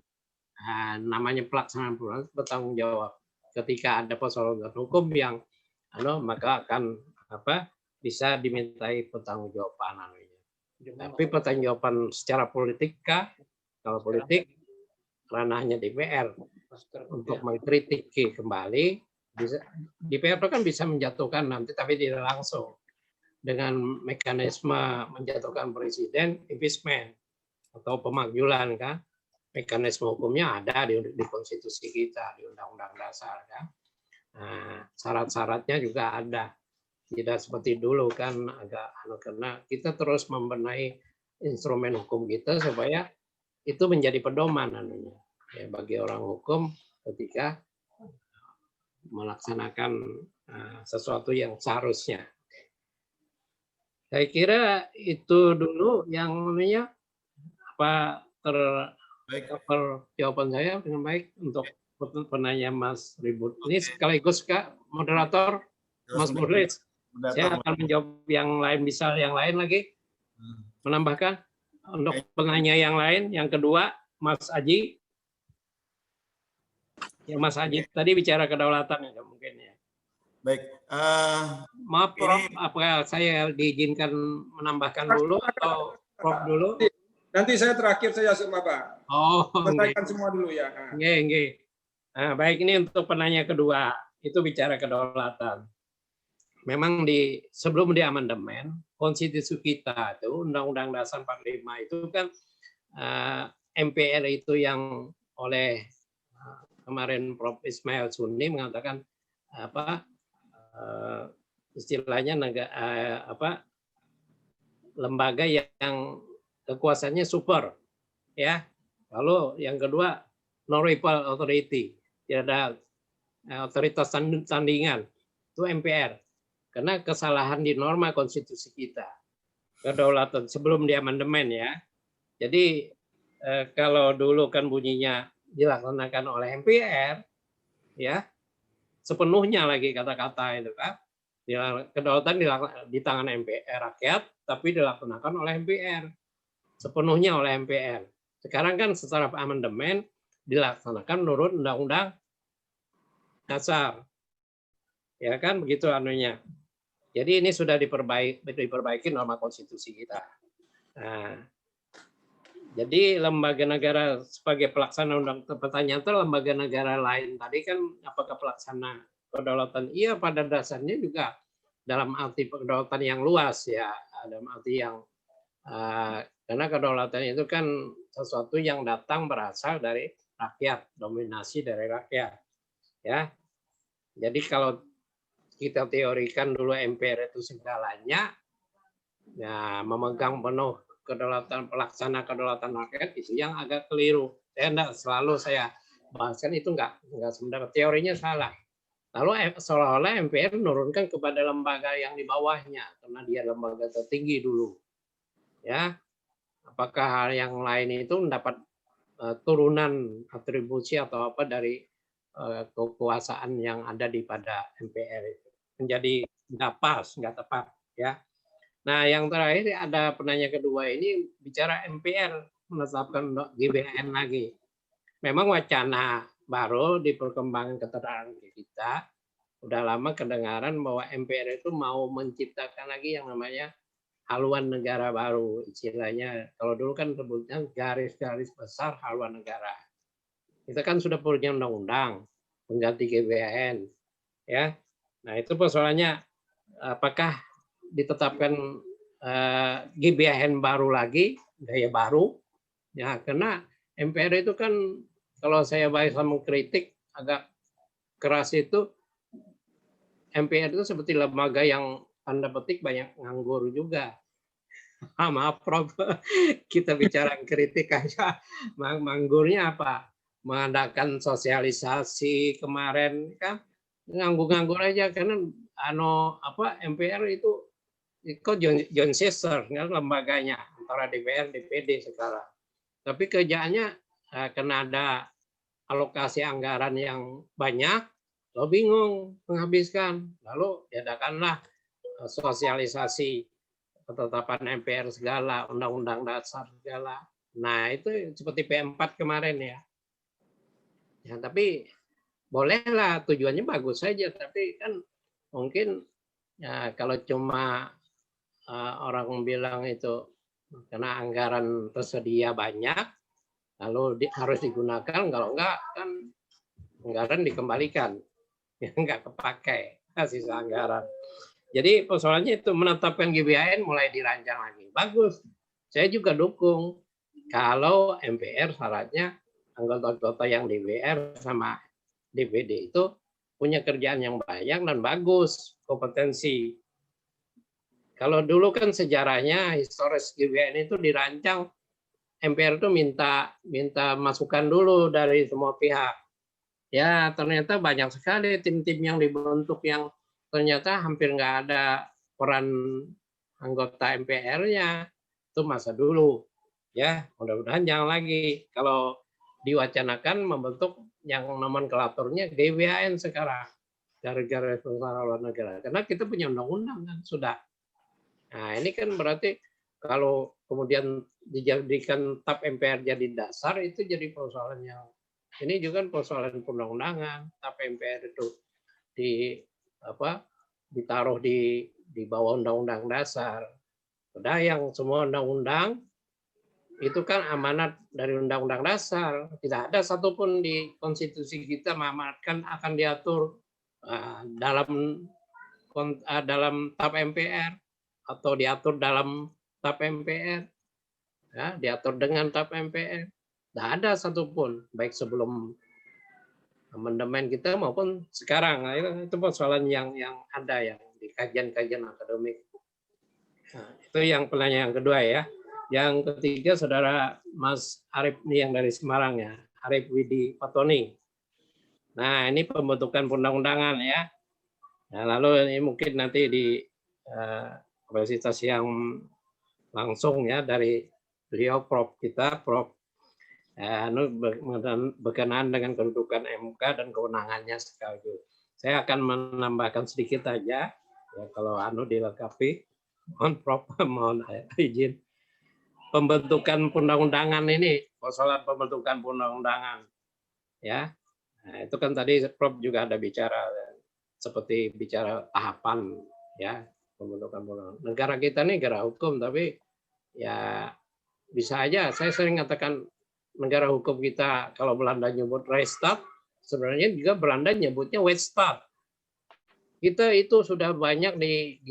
namanya pelaksanaan pemerintah bertanggung jawab. Ketika ada persoalan hukum yang maka akan bisa dimintai pertanggungjawaban. Tapi pertanggungjawaban secara politik kah? Kalau politik ranahnya DPR untuk mengkritik kembali. DPR kan bisa menjatuhkan nanti, tapi tidak langsung. Dengan mekanisme menjatuhkan presiden, impeachment atau pemakzulan kan, mekanisme hukumnya ada di konstitusi kita, di undang-undang dasar kan. Nah, syarat-syaratnya juga ada, tidak seperti dulu kan agak karena kita terus membenahi instrumen hukum kita supaya itu menjadi pedoman ya, bagi orang hukum ketika melaksanakan sesuatu yang seharusnya. Saya kira itu dulu yang namanya cover jawaban saya dengan baik untuk penanya Mas Ribut. Ini sekaligus Kak moderator Mas Mulis. Saya akan menjawab yang lain, bisa yang lain lagi menambahkan untuk penanya yang lain. Yang kedua Mas Aji. Ya Mas Aji tadi bicara kedaulatan ya mungkin ya. Baik. Maaf Prof, apa saya diizinkan menambahkan dulu atau Prof dulu? Nanti saya terakhir saya semua Pak. Oh, pertanyaan semua dulu ya. Nggih. Nah, baik, ini untuk penanya kedua, itu bicara kedaulatan. Memang sebelum di amandemen, konstitusi kita itu Undang-Undang Dasar 45 itu kan MPR itu yang oleh kemarin Prof Ismail Sunni mengatakan istilahnya lembaga yang kekuasaannya super ya. Lalu yang kedua no rival authority, tidak ada otoritas tandingan, itu MPR. Karena kesalahan di norma konstitusi kita, kedaulatan sebelum di amandemen ya. Jadi kalau dulu kan bunyinya dilaksanakan oleh MPR ya, sepenuhnya lagi kata-kata itu kan, kedaulatan di tangan MPR rakyat, tapi dilaksanakan oleh MPR, sepenuhnya oleh MPR. Sekarang kan secara amandemen dilaksanakan menurut Undang-Undang Dasar, ya kan begitu anunya. Jadi ini sudah diperbaiki norma konstitusi kita. Nah, jadi lembaga negara sebagai pelaksana pertanyaan itu lembaga negara lain tadi kan apakah pelaksana kedaulatan? Iya, pada dasarnya juga dalam arti kedaulatan yang luas ya, dalam arti yang karena kedaulatan itu kan sesuatu yang datang berasal dari rakyat, dominasi dari rakyat ya. Jadi kalau kita teorikan dulu MPR itu segalanya, ya memegang penuh kedaulatan, pelaksana kedaulatan rakyat, itu yang agak keliru. Selalu saya bahaskan itu enggak sebenarnya, teorinya salah. Lalu seolah-olah MPR menurunkan kepada lembaga yang di bawahnya karena dia lembaga tertinggi dulu. Ya, apakah hal yang lain itu mendapat turunan atribusi atau apa dari kekuasaan yang ada di pada MPR itu menjadi nggak pas, nggak tepat ya. Nah, yang terakhir ada penanya kedua ini bicara MPR menetapkan GBHN lagi. Memang wacana baru di perkembangan keterangan kita udah lama kedengaran bahwa MPR itu mau menciptakan lagi yang namanya haluan negara baru, istilahnya kalau dulu kan sebutnya garis-garis besar haluan negara. Kita kan sudah punya undang-undang pengganti GBHN ya. Nah, itu persoalannya apakah ditetapkan GBHN baru lagi, gaya baru ya, karena MPR itu kan kalau saya bahasa mengkritik agak keras itu, MPR itu seperti lembaga yang tanda petik banyak nganggur juga. Maaf Prof, kita bicara kritik aja. Manggurnya apa? Mengadakan sosialisasi kemarin kan nganggur-nganggur aja karena MPR itu kok John Sisler kan lembaganya antara DPR DPD sekarang. Tapi kerjaannya karena ada alokasi anggaran yang banyak, lo bingung menghabiskan. Lalu diadakanlah sosialisasi ketetapan MPR segala, undang-undang dasar segala. Nah, itu seperti P4 kemarin ya. Ya, tapi bolehlah tujuannya bagus saja, tapi kan mungkin ya kalau cuma orang bilang itu karena anggaran tersedia banyak, lalu harus digunakan, kalau enggak kan anggaran dikembalikan, ya enggak kepakai sisa anggaran. Jadi persoalannya itu menetapkan GBHN mulai dirancang lagi. Bagus. Saya juga dukung kalau MPR syaratnya anggota-anggota yang DPR sama DPD itu punya kerjaan yang banyak dan bagus, kompetensi. Kalau dulu kan sejarahnya historis GBHN itu dirancang MPR itu minta masukan dulu dari semua pihak. Ya, ternyata banyak sekali tim-tim yang dibentuk yang ternyata hampir nggak ada peran anggota MPR-nya. Itu masa dulu. Ya, mudah-mudahan jangan lagi. Kalau diwacanakan membentuk yang nomenklaturnya GBHN sekarang. Gara-gara luar negara. Karena kita punya undang-undang kan, sudah. Nah, ini kan berarti kalau kemudian dijadikan TAP MPR jadi dasar, itu jadi persoalan yang ini juga persoalan perundang-undangan. TAP MPR itu ditaruh di bawah undang-undang dasar. Padahal yang semua undang-undang itu kan amanat dari undang-undang dasar. Tidak ada satupun di konstitusi kita mengamanatkan akan diatur dalam TAP MPR atau diatur dalam TAP MPR, ya, diatur dengan TAP MPR. Tidak ada satupun, baik sebelum amandemen kita maupun sekarang. Nah, itu persoalan yang ada yang di kajian-kajian akademik. Nah, itu yang penanya yang kedua ya. Yang ketiga saudara Mas Arif nih yang dari Semarang ya, Arif Widi Patoni. Nah, ini pembentukan perundang-undangan ya. Nah, lalu ini mungkin nanti di kapasitas yang langsung ya dari beliau Prof kita, Prof berkenaan dengan kedudukan MK dan kewenangannya sekaligus. Saya akan menambahkan sedikit aja, ya, kalau dilengkapi. Mohon Prof, mohon izin. Pembentukan perundang-undangan ini, persoalan pembentukan perundang-undangan, ya. Nah, itu kan tadi Prof juga ada bicara seperti bicara tahapan, ya, pembentukan perundang-undangan. Negara kita ini negara hukum, tapi ya bisa aja. Saya sering katakan negara hukum kita, kalau Belanda nyebut Rechtsstaat, sebenarnya juga Belanda nyebutnya Wetstaat. Kita itu sudah banyak di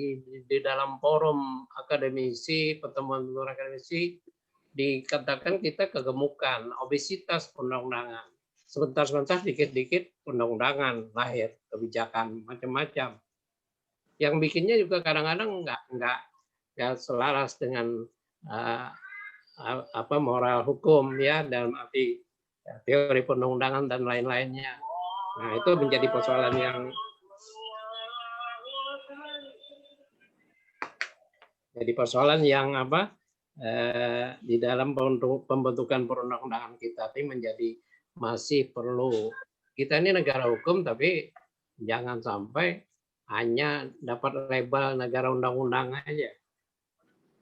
dalam forum akademisi, pertemuan akademisi, dikatakan kita kegemukan, obesitas perundang-undangan. Sebentar-sebentar, dikit-dikit perundang-undangan lahir, kebijakan macam-macam. Yang bikinnya juga kadang-kadang nggak selaras dengan moral hukum ya, dalam arti teori perundang-undangan dan lain-lainnya. Nah, itu menjadi persoalan yang di dalam pembentukan perundang-undangan kita ini menjadi masih perlu. Kita ini negara hukum, tapi jangan sampai hanya dapat label negara undang-undang aja.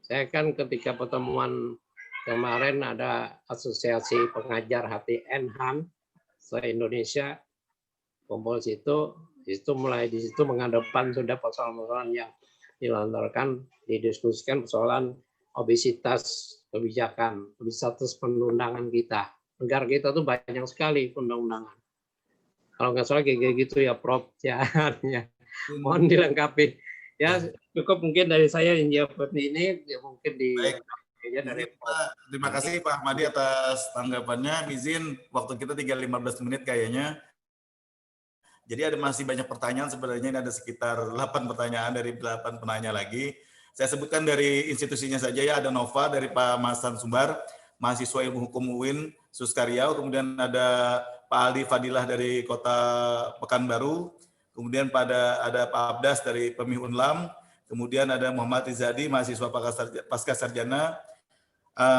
Saya kan ketika pertemuan kemarin ada asosiasi pengajar HTN se-Indonesia kumpul itu mulai di situ menghadapkan sudah persoalan-persoalan yang dilontarkan, didiskusikan persoalan obesitas kebijakan, obesitas perundangan kita. Negara kita tuh banyak sekali undang-undangan. Kalau nggak salah kayak gitu ya Prof. Ya, mohon dilengkapi. Ya, cukup mungkin dari saya yang jawab ini, ya mungkin di. Baik. Terima kasih Pak Ahmadi atas tanggapannya. Izin waktu kita tinggal 15 menit kayaknya. Jadi masih banyak pertanyaan, sebenarnya ini ada sekitar 8 pertanyaan dari 8 penanya lagi. Saya sebutkan dari institusinya saja ya, ada Nova dari Pak Masan Sumbar, mahasiswa Ilmu Hukum UIN Suskariau, kemudian ada Pak Aldi Fadilah dari Kota Pekanbaru, kemudian ada Pak Abdas dari Pemih Unlam, kemudian ada Muhammad Rizadi, mahasiswa Pasca Sarjana,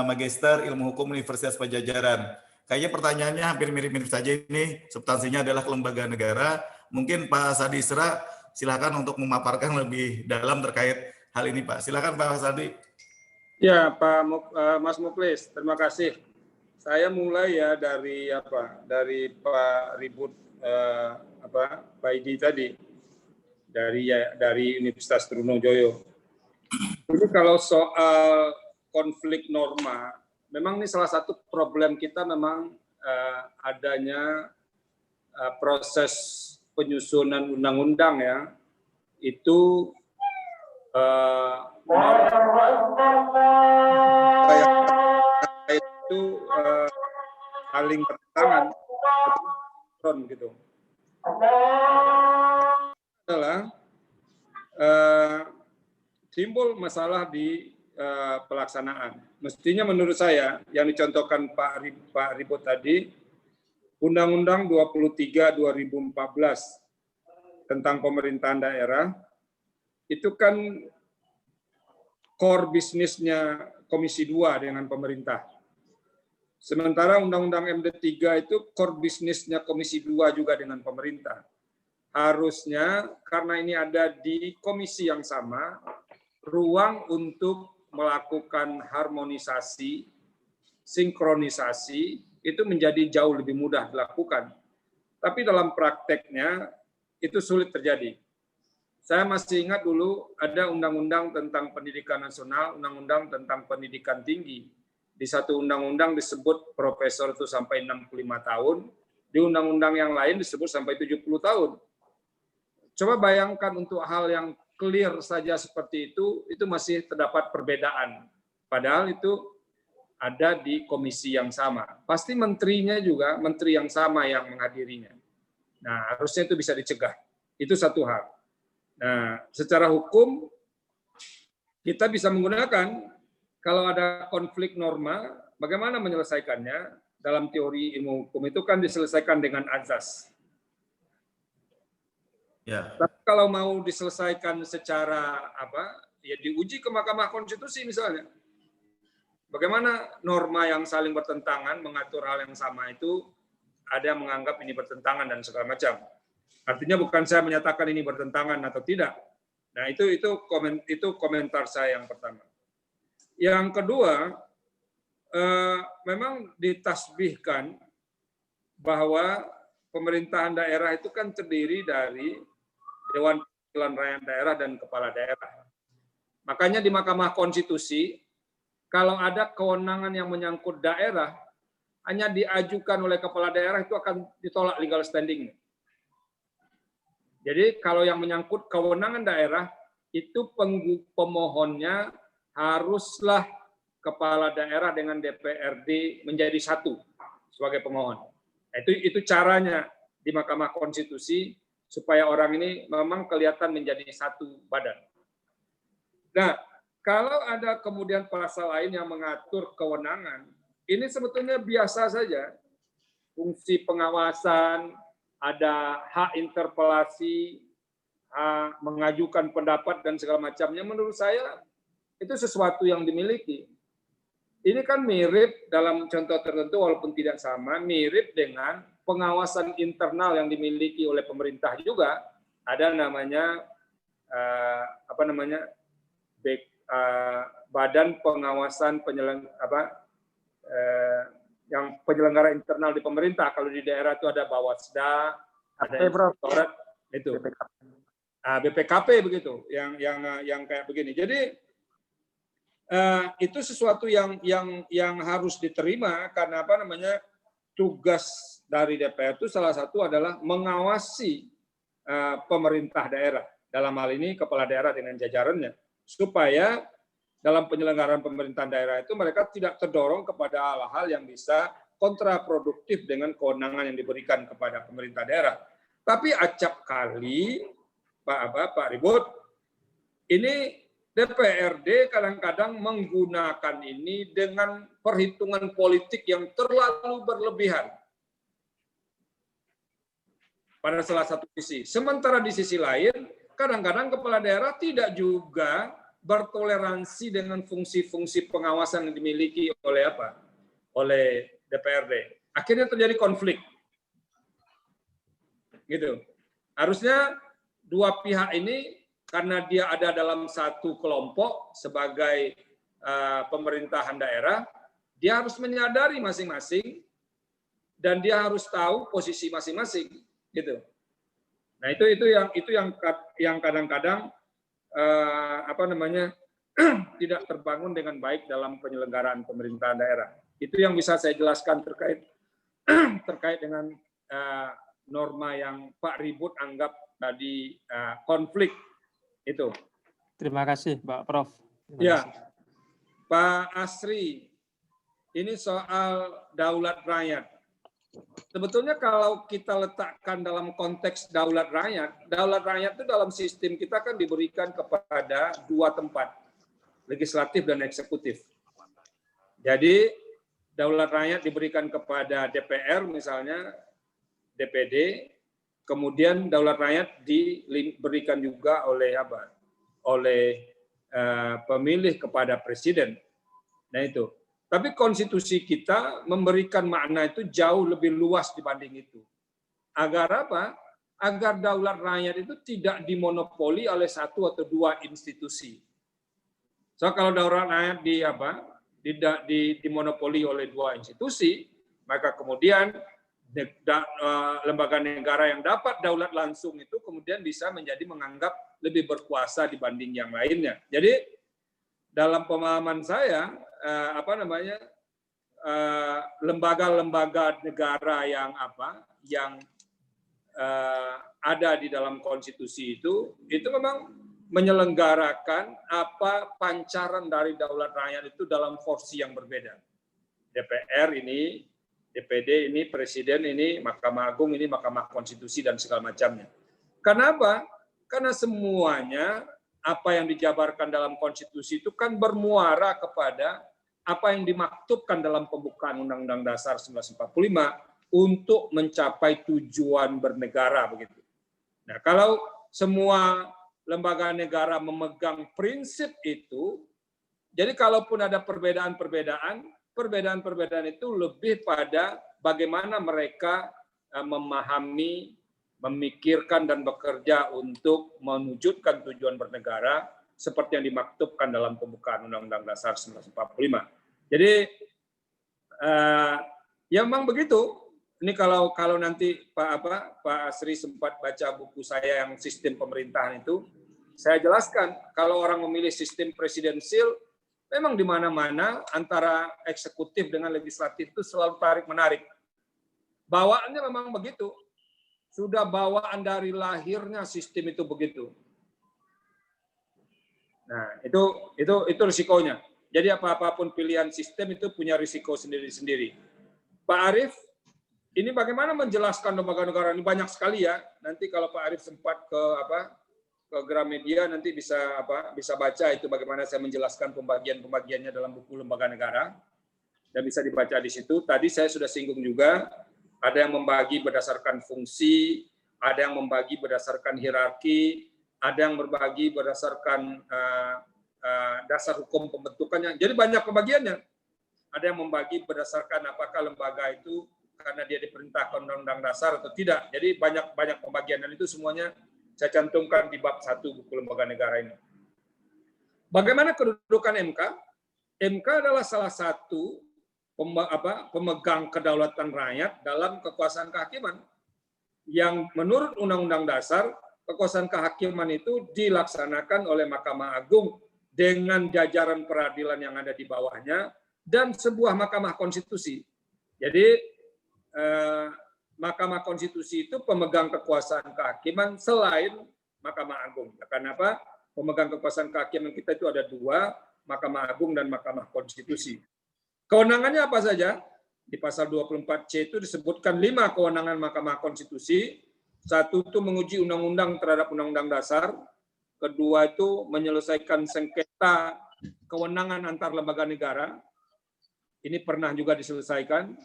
Magister Ilmu Hukum Universitas Pajajaran. Kayaknya pertanyaannya hampir mirip-mirip saja ini, substansinya adalah kelembagaan negara. Mungkin Pak Saldi Isra, silakan untuk memaparkan lebih dalam terkait hal ini, Pak. Silakan Pak Saldi. Ya, Mas Muklis, terima kasih. Saya mulai ya dari Pak Ribut Pak Idi tadi dari Universitas Trunojoyo. Ini kalau soal konflik norma, memang ini salah satu problem kita memang adanya proses penyusunan undang-undang ya, itu saling bertentangan gitu. Adalah timbul masalah di pelaksanaan. Mestinya menurut saya yang dicontohkan Pak Ribut tadi, Undang-Undang 23 2014 tentang pemerintahan daerah itu kan core bisnisnya Komisi 2 dengan pemerintah. Sementara Undang-Undang MD 3 itu core bisnisnya Komisi 2 juga dengan pemerintah. Harusnya karena ini ada di komisi yang sama, ruang untuk melakukan harmonisasi, sinkronisasi, itu menjadi jauh lebih mudah dilakukan. Tapi dalam prakteknya itu sulit terjadi. Saya masih ingat dulu ada undang-undang tentang pendidikan nasional, undang-undang tentang pendidikan tinggi. Di satu undang-undang disebut profesor itu sampai 65 tahun, di undang-undang yang lain disebut sampai 70 tahun. Coba bayangkan untuk hal yang clear saja seperti itu masih terdapat perbedaan. Padahal itu ada di komisi yang sama. Pasti menterinya juga menteri yang sama yang menghadirinya. Nah, harusnya itu bisa dicegah. Itu satu hal. Nah, secara hukum kita bisa menggunakan kalau ada konflik norma, bagaimana menyelesaikannya? Dalam teori ilmu hukum itu kan diselesaikan dengan azas. Ya. Tapi kalau mau diselesaikan secara ya diuji ke Mahkamah Konstitusi misalnya. Bagaimana norma yang saling bertentangan mengatur hal yang sama itu ada yang menganggap ini bertentangan dan segala macam. Artinya bukan saya menyatakan ini bertentangan atau tidak. Nah, itu komentar saya yang pertama. Yang kedua, memang ditasbihkan bahwa pemerintahan daerah itu kan terdiri dari Dewan Perwakilan Rakyat Daerah dan Kepala Daerah. Makanya di Mahkamah Konstitusi, kalau ada kewenangan yang menyangkut daerah, hanya diajukan oleh kepala daerah itu akan ditolak legal standing. Jadi kalau yang menyangkut kewenangan daerah, itu pemohonnya haruslah kepala daerah dengan DPRD menjadi satu sebagai pemohon. Itu caranya di Mahkamah Konstitusi supaya orang ini memang kelihatan menjadi satu badan. Nah, kalau ada kemudian pasal lain yang mengatur kewenangan, ini sebetulnya biasa saja. Fungsi pengawasan, ada hak interpelasi, hak mengajukan pendapat dan segala macamnya, menurut saya itu sesuatu yang dimiliki. Ini kan mirip dalam contoh tertentu walaupun tidak sama, mirip dengan pengawasan internal yang dimiliki oleh pemerintah juga. Ada namanya Badan Pengawasan yang penyelenggara internal di pemerintah. Kalau di daerah itu ada Bawasda, ada Inspektorat, itu BPKP begitu, yang kayak begini. Jadi itu sesuatu yang harus diterima karena tugas dari DPR itu salah satu adalah mengawasi pemerintah daerah, dalam hal ini kepala daerah dengan jajarannya, supaya dalam penyelenggaraan pemerintahan daerah itu mereka tidak terdorong kepada hal-hal yang bisa kontraproduktif dengan kewenangan yang diberikan kepada pemerintah daerah. Tapi acap kali Pak Ribut, ini DPRD kadang-kadang menggunakan ini dengan perhitungan politik yang terlalu berlebihan pada salah satu sisi. Sementara di sisi lain, kadang-kadang kepala daerah tidak juga bertoleransi dengan fungsi-fungsi pengawasan yang dimiliki oleh apa? Oleh DPRD. Akhirnya terjadi konflik. Gitu. Harusnya dua pihak ini karena dia ada dalam satu kelompok sebagai pemerintahan daerah, dia harus menyadari masing-masing dan dia harus tahu posisi masing-masing, gitu. Nah, itu yang kadang-kadang tidak terbangun dengan baik dalam penyelenggaraan pemerintahan daerah. Itu yang bisa saya jelaskan terkait dengan norma yang Pak Ribut anggap tadi konflik itu. Terima kasih, Pak Prof. Ya, Pak Asri, ini soal daulat rakyat. Sebetulnya kalau kita letakkan dalam konteks daulat rakyat itu dalam sistem kita kan diberikan kepada dua tempat, legislatif dan eksekutif. Jadi daulat rakyat diberikan kepada DPR misalnya, DPD, kemudian daulat rakyat diberikan juga oleh apa? Oleh pemilih kepada presiden. Nah itu. Tapi konstitusi kita memberikan makna itu jauh lebih luas dibanding itu. Agar apa? Agar daulat rakyat itu tidak dimonopoli oleh satu atau dua institusi. So kalau daulat rakyat dimonopoli oleh dua institusi, maka kemudian lembaga negara yang dapat daulat langsung itu kemudian bisa menjadi menganggap lebih berkuasa dibanding yang lainnya. Jadi dalam pemahaman saya lembaga-lembaga negara yang ada di dalam konstitusi itu memang menyelenggarakan pancaran dari daulat rakyat itu dalam porsi yang berbeda. DPR ini, DPD ini, Presiden ini, Mahkamah Agung ini, Mahkamah Konstitusi dan segala macamnya. Kenapa? Karena semuanya apa yang dijabarkan dalam konstitusi itu kan bermuara kepada apa yang dimaktubkan dalam pembukaan Undang-Undang Dasar 1945 untuk mencapai tujuan bernegara begitu. Nah, kalau semua lembaga negara memegang prinsip itu, jadi kalaupun ada perbedaan itu lebih pada bagaimana mereka memahami, memikirkan dan bekerja untuk mewujudkan tujuan bernegara seperti yang dimaktubkan dalam pembukaan Undang-Undang Dasar 1945. Jadi ya memang begitu. Ini kalau nanti Pak Asri sempat baca buku saya yang sistem pemerintahan itu, saya jelaskan kalau orang memilih sistem presidensil, memang di mana-mana antara eksekutif dengan legislatif itu selalu tarik-menarik. Bawaannya memang begitu. Sudah bawaan dari lahirnya sistem itu begitu. Nah, itu risikonya. Jadi apapun pilihan sistem itu punya risiko sendiri-sendiri. Pak Arief, ini bagaimana menjelaskan lembaga negara ini banyak sekali ya. Nanti kalau Pak Arief sempat ke Gramedia nanti bisa baca itu bagaimana saya menjelaskan pembagiannya dalam buku lembaga negara dan bisa dibaca di situ. Tadi saya sudah singgung juga. Ada yang membagi berdasarkan fungsi, ada yang membagi berdasarkan hierarki, ada yang berbagi berdasarkan dasar hukum pembentukannya. Jadi banyak pembagiannya. Ada yang membagi berdasarkan apakah lembaga itu karena dia diperintahkan Undang-Undang Dasar atau tidak. Jadi banyak pembagian dan itu semuanya saya cantumkan di bab 1 buku lembaga negara ini. Bagaimana kedudukan MK? MK adalah salah satu pemegang kedaulatan rakyat dalam kekuasaan kehakiman yang menurut Undang-Undang Dasar kekuasaan kehakiman itu dilaksanakan oleh Mahkamah Agung dengan jajaran peradilan yang ada di bawahnya dan sebuah Mahkamah Konstitusi. Jadi Mahkamah Konstitusi itu pemegang kekuasaan kehakiman selain Mahkamah Agung. Kenapa? Pemegang kekuasaan kehakiman kita itu ada dua, Mahkamah Agung dan Mahkamah Konstitusi. Kewenangannya apa saja? Di pasal 24C itu disebutkan 5 kewenangan Mahkamah Konstitusi. Satu itu menguji undang-undang terhadap Undang-Undang Dasar. kedua itu menyelesaikan sengketa kewenangan antar lembaga negara, ini pernah juga diselesaikan.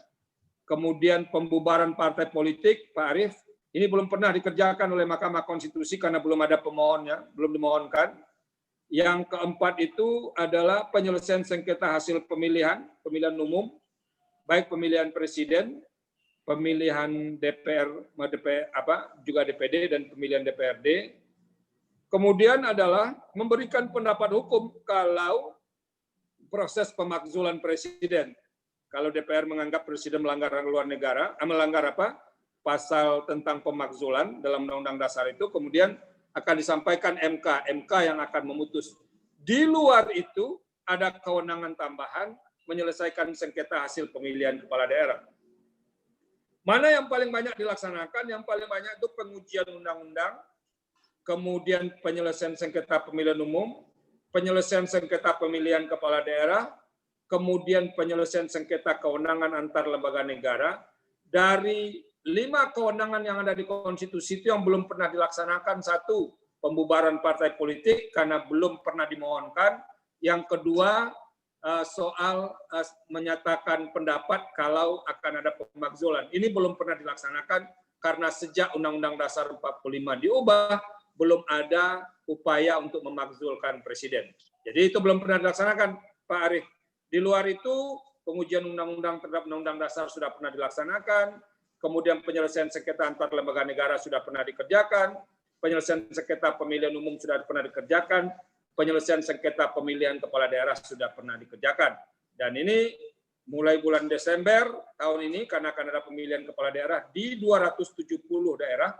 Kemudian pembubaran partai politik, Pak Arief, ini belum pernah dikerjakan oleh Mahkamah Konstitusi karena belum ada pemohonnya, belum dimohonkan. Yang keempat itu adalah penyelesaian sengketa hasil pemilihan umum, baik pemilihan presiden, pemilihan DPR, juga DPD dan pemilihan DPRD. Kemudian adalah memberikan pendapat hukum kalau proses pemakzulan presiden. Kalau DPR menganggap presiden melanggar luar negara, melanggar pasal tentang pemakzulan dalam Undang-Undang Dasar itu, kemudian akan disampaikan MK yang akan memutus. Di luar itu ada kewenangan tambahan menyelesaikan sengketa hasil pemilihan kepala daerah. Mana yang paling banyak dilaksanakan? Yang paling banyak itu pengujian undang-undang, kemudian penyelesaian sengketa pemilihan umum, penyelesaian sengketa pemilihan kepala daerah, kemudian penyelesaian sengketa kewenangan antar lembaga negara. Dari 5 kewenangan yang ada di konstitusi itu yang belum pernah dilaksanakan, 1, pembubaran partai politik karena belum pernah dimohonkan. Yang kedua, soal menyatakan pendapat kalau akan ada pemakzulan. Ini belum pernah dilaksanakan karena sejak Undang-Undang Dasar 45 diubah, belum ada upaya untuk memakzulkan presiden. Jadi itu belum pernah dilaksanakan, Pak Arief. Di luar itu, pengujian undang-undang terhadap Undang-Undang Dasar sudah pernah dilaksanakan, kemudian penyelesaian sengketa antar lembaga negara sudah pernah dikerjakan, penyelesaian sengketa pemilihan umum sudah pernah dikerjakan, penyelesaian sengketa pemilihan kepala daerah sudah pernah dikerjakan. Dan ini mulai bulan Desember tahun ini, karena akan ada pemilihan kepala daerah di 270 daerah,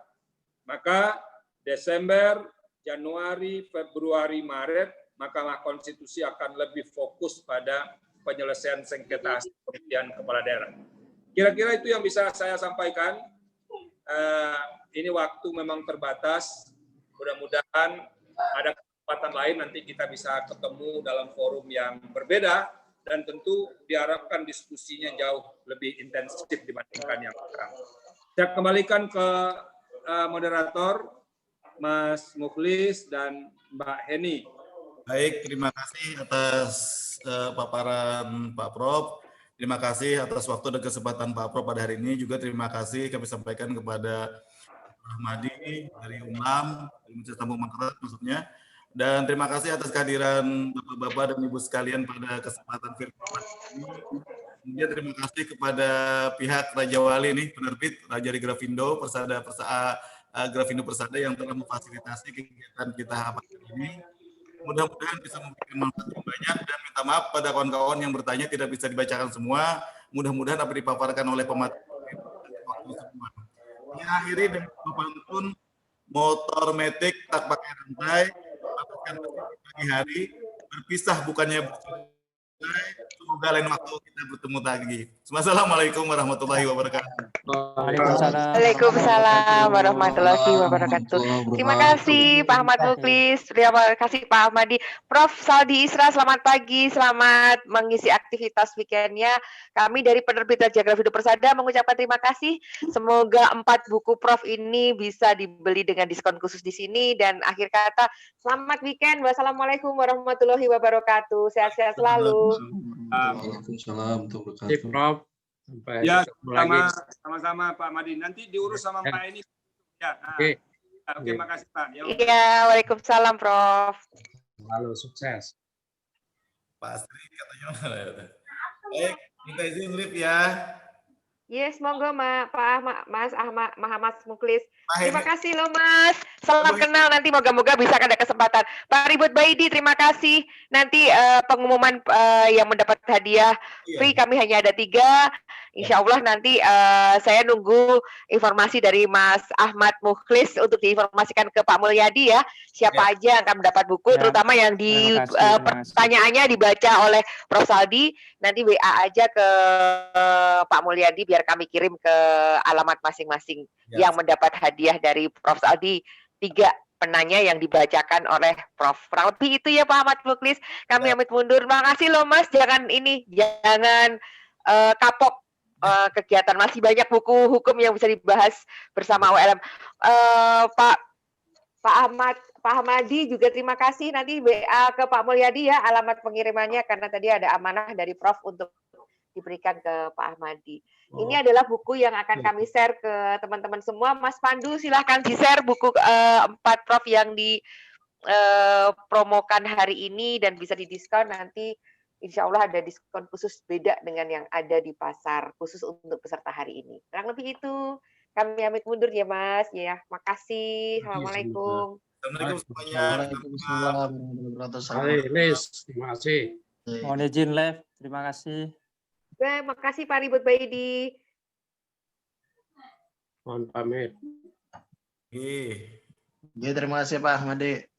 maka Desember, Januari, Februari, Maret, Mahkamah Konstitusi akan lebih fokus pada penyelesaian sengketa hasil pemilihan kepala daerah. Kira-kira itu yang bisa saya sampaikan. Ini waktu memang terbatas. Mudah-mudahan ada kesempatan lain nanti kita bisa ketemu dalam forum yang berbeda, dan tentu diharapkan diskusinya jauh lebih intensif dibandingkan yang sekarang. Saya kembalikan ke moderator, Mas Mukhlis dan Mbak Heni. Baik, terima kasih atas paparan Pak Prof. Terima kasih atas waktu dan kesempatan Pak Prof pada hari ini. Juga terima kasih kami sampaikan kepada Rahmadi dari UNLAM, Universitas Lampung Mangkurat maksudnya. Dan terima kasih atas kehadiran Bapak-Bapak dan Ibu sekalian pada kesempatan virtual ini. Kemudian terima kasih kepada pihak Raja Wali nih, penerbit Raja di Grafindo, Grafindo Persada yang telah memfasilitasi kegiatan kita hari ini. Mudah-mudahan bisa memberikan manfaat yang banyak, dan minta maaf pada kawan-kawan yang bertanya tidak bisa dibacakan semua. Mudah-mudahan apa dipaparkan oleh pemateri waktu semua. Ini akhiri dengan pantun motor metik tak pakai rantai, akan pagi hari berpisah bukannya bercerai. Semoga lain waktu kita bertemu lagi. Wassalamualaikum warahmatullahi wabarakatuh. Waalaikumsalam warahmatullahi wabarakatuh. Terima kasih Pak Ahmad Mukhlis, terima kasih Pak Ahmadi. Prof. Saldi Isra, selamat pagi, selamat mengisi aktivitas weekendnya. Kami dari penerbit Raja Grafindo Persada mengucapkan terima kasih. Semoga 4 buku Prof ini bisa dibeli dengan diskon khusus di sini. Dan akhir kata, selamat weekend. Wassalamualaikum warahmatullahi wabarakatuh. Sehat-sehat selalu. Waalaikumsalam warahmatullahi wabarakatuh. Prof. Ya, sama-sama Pak Madi. Nanti diurus sama Mbak ini. Ya. Oke, makasih Pak. Iya, waalaikumsalam Prof. Lalu sukses. Pak Astri katanya. Baik, minta izin Rif ya. Yes, monggo Mas Ahmad Mukhlis. Terima kasih loh Mas. Salam kenal, nanti moga-moga bisa ada kesempatan. Pak Ribut Baidi, terima kasih. Nanti pengumuman yang mendapat hadiah free kami hanya ada 3. Insya Allah nanti saya nunggu informasi dari Mas Ahmad Mukhlis untuk diinformasikan ke Pak Mulyadi ya. Siapa aja yang akan mendapat buku, terutama yang di pertanyaannya dibaca oleh Prof. Saldi. Nanti WA aja ke Pak Mulyadi biar kami kirim ke alamat masing-masing yang mendapat hadiah dari Prof. Saldi. 3 penanya yang dibacakan oleh Prof. Kurang lebih itu ya Pak Ahmad Mukhlis. Kami amit mundur. Makasih loh Mas. Jangan kapok kegiatan. Masih banyak buku hukum yang bisa dibahas bersama ULM. Pak Pak Ahmadi juga terima kasih, nanti BA ke Pak Mulyadi ya alamat pengirimannya, karena tadi ada amanah dari Prof untuk diberikan ke Pak Ahmadi. Ini adalah buku yang akan kami share ke teman-teman semua. Mas Pandu silahkan di-share buku 4 Prof yang dipromokan hari ini dan bisa didiskon nanti. Insya Allah ada diskon khusus beda dengan yang ada di pasar khusus untuk peserta hari ini. Kurang lebih itu. Kami amit mundur ya Mas. Ya, makasih. Assalamualaikum. Assalamualaikum semuanya. Waalaikumsalam warahmatullahi wabarakatuh. Baik, Nis, terima kasih. Mohon izin live. Terima kasih. Terima kasih Pak Ribut Baidi. Mohon pamit. Oke. Terima kasih Pak Ahmadi.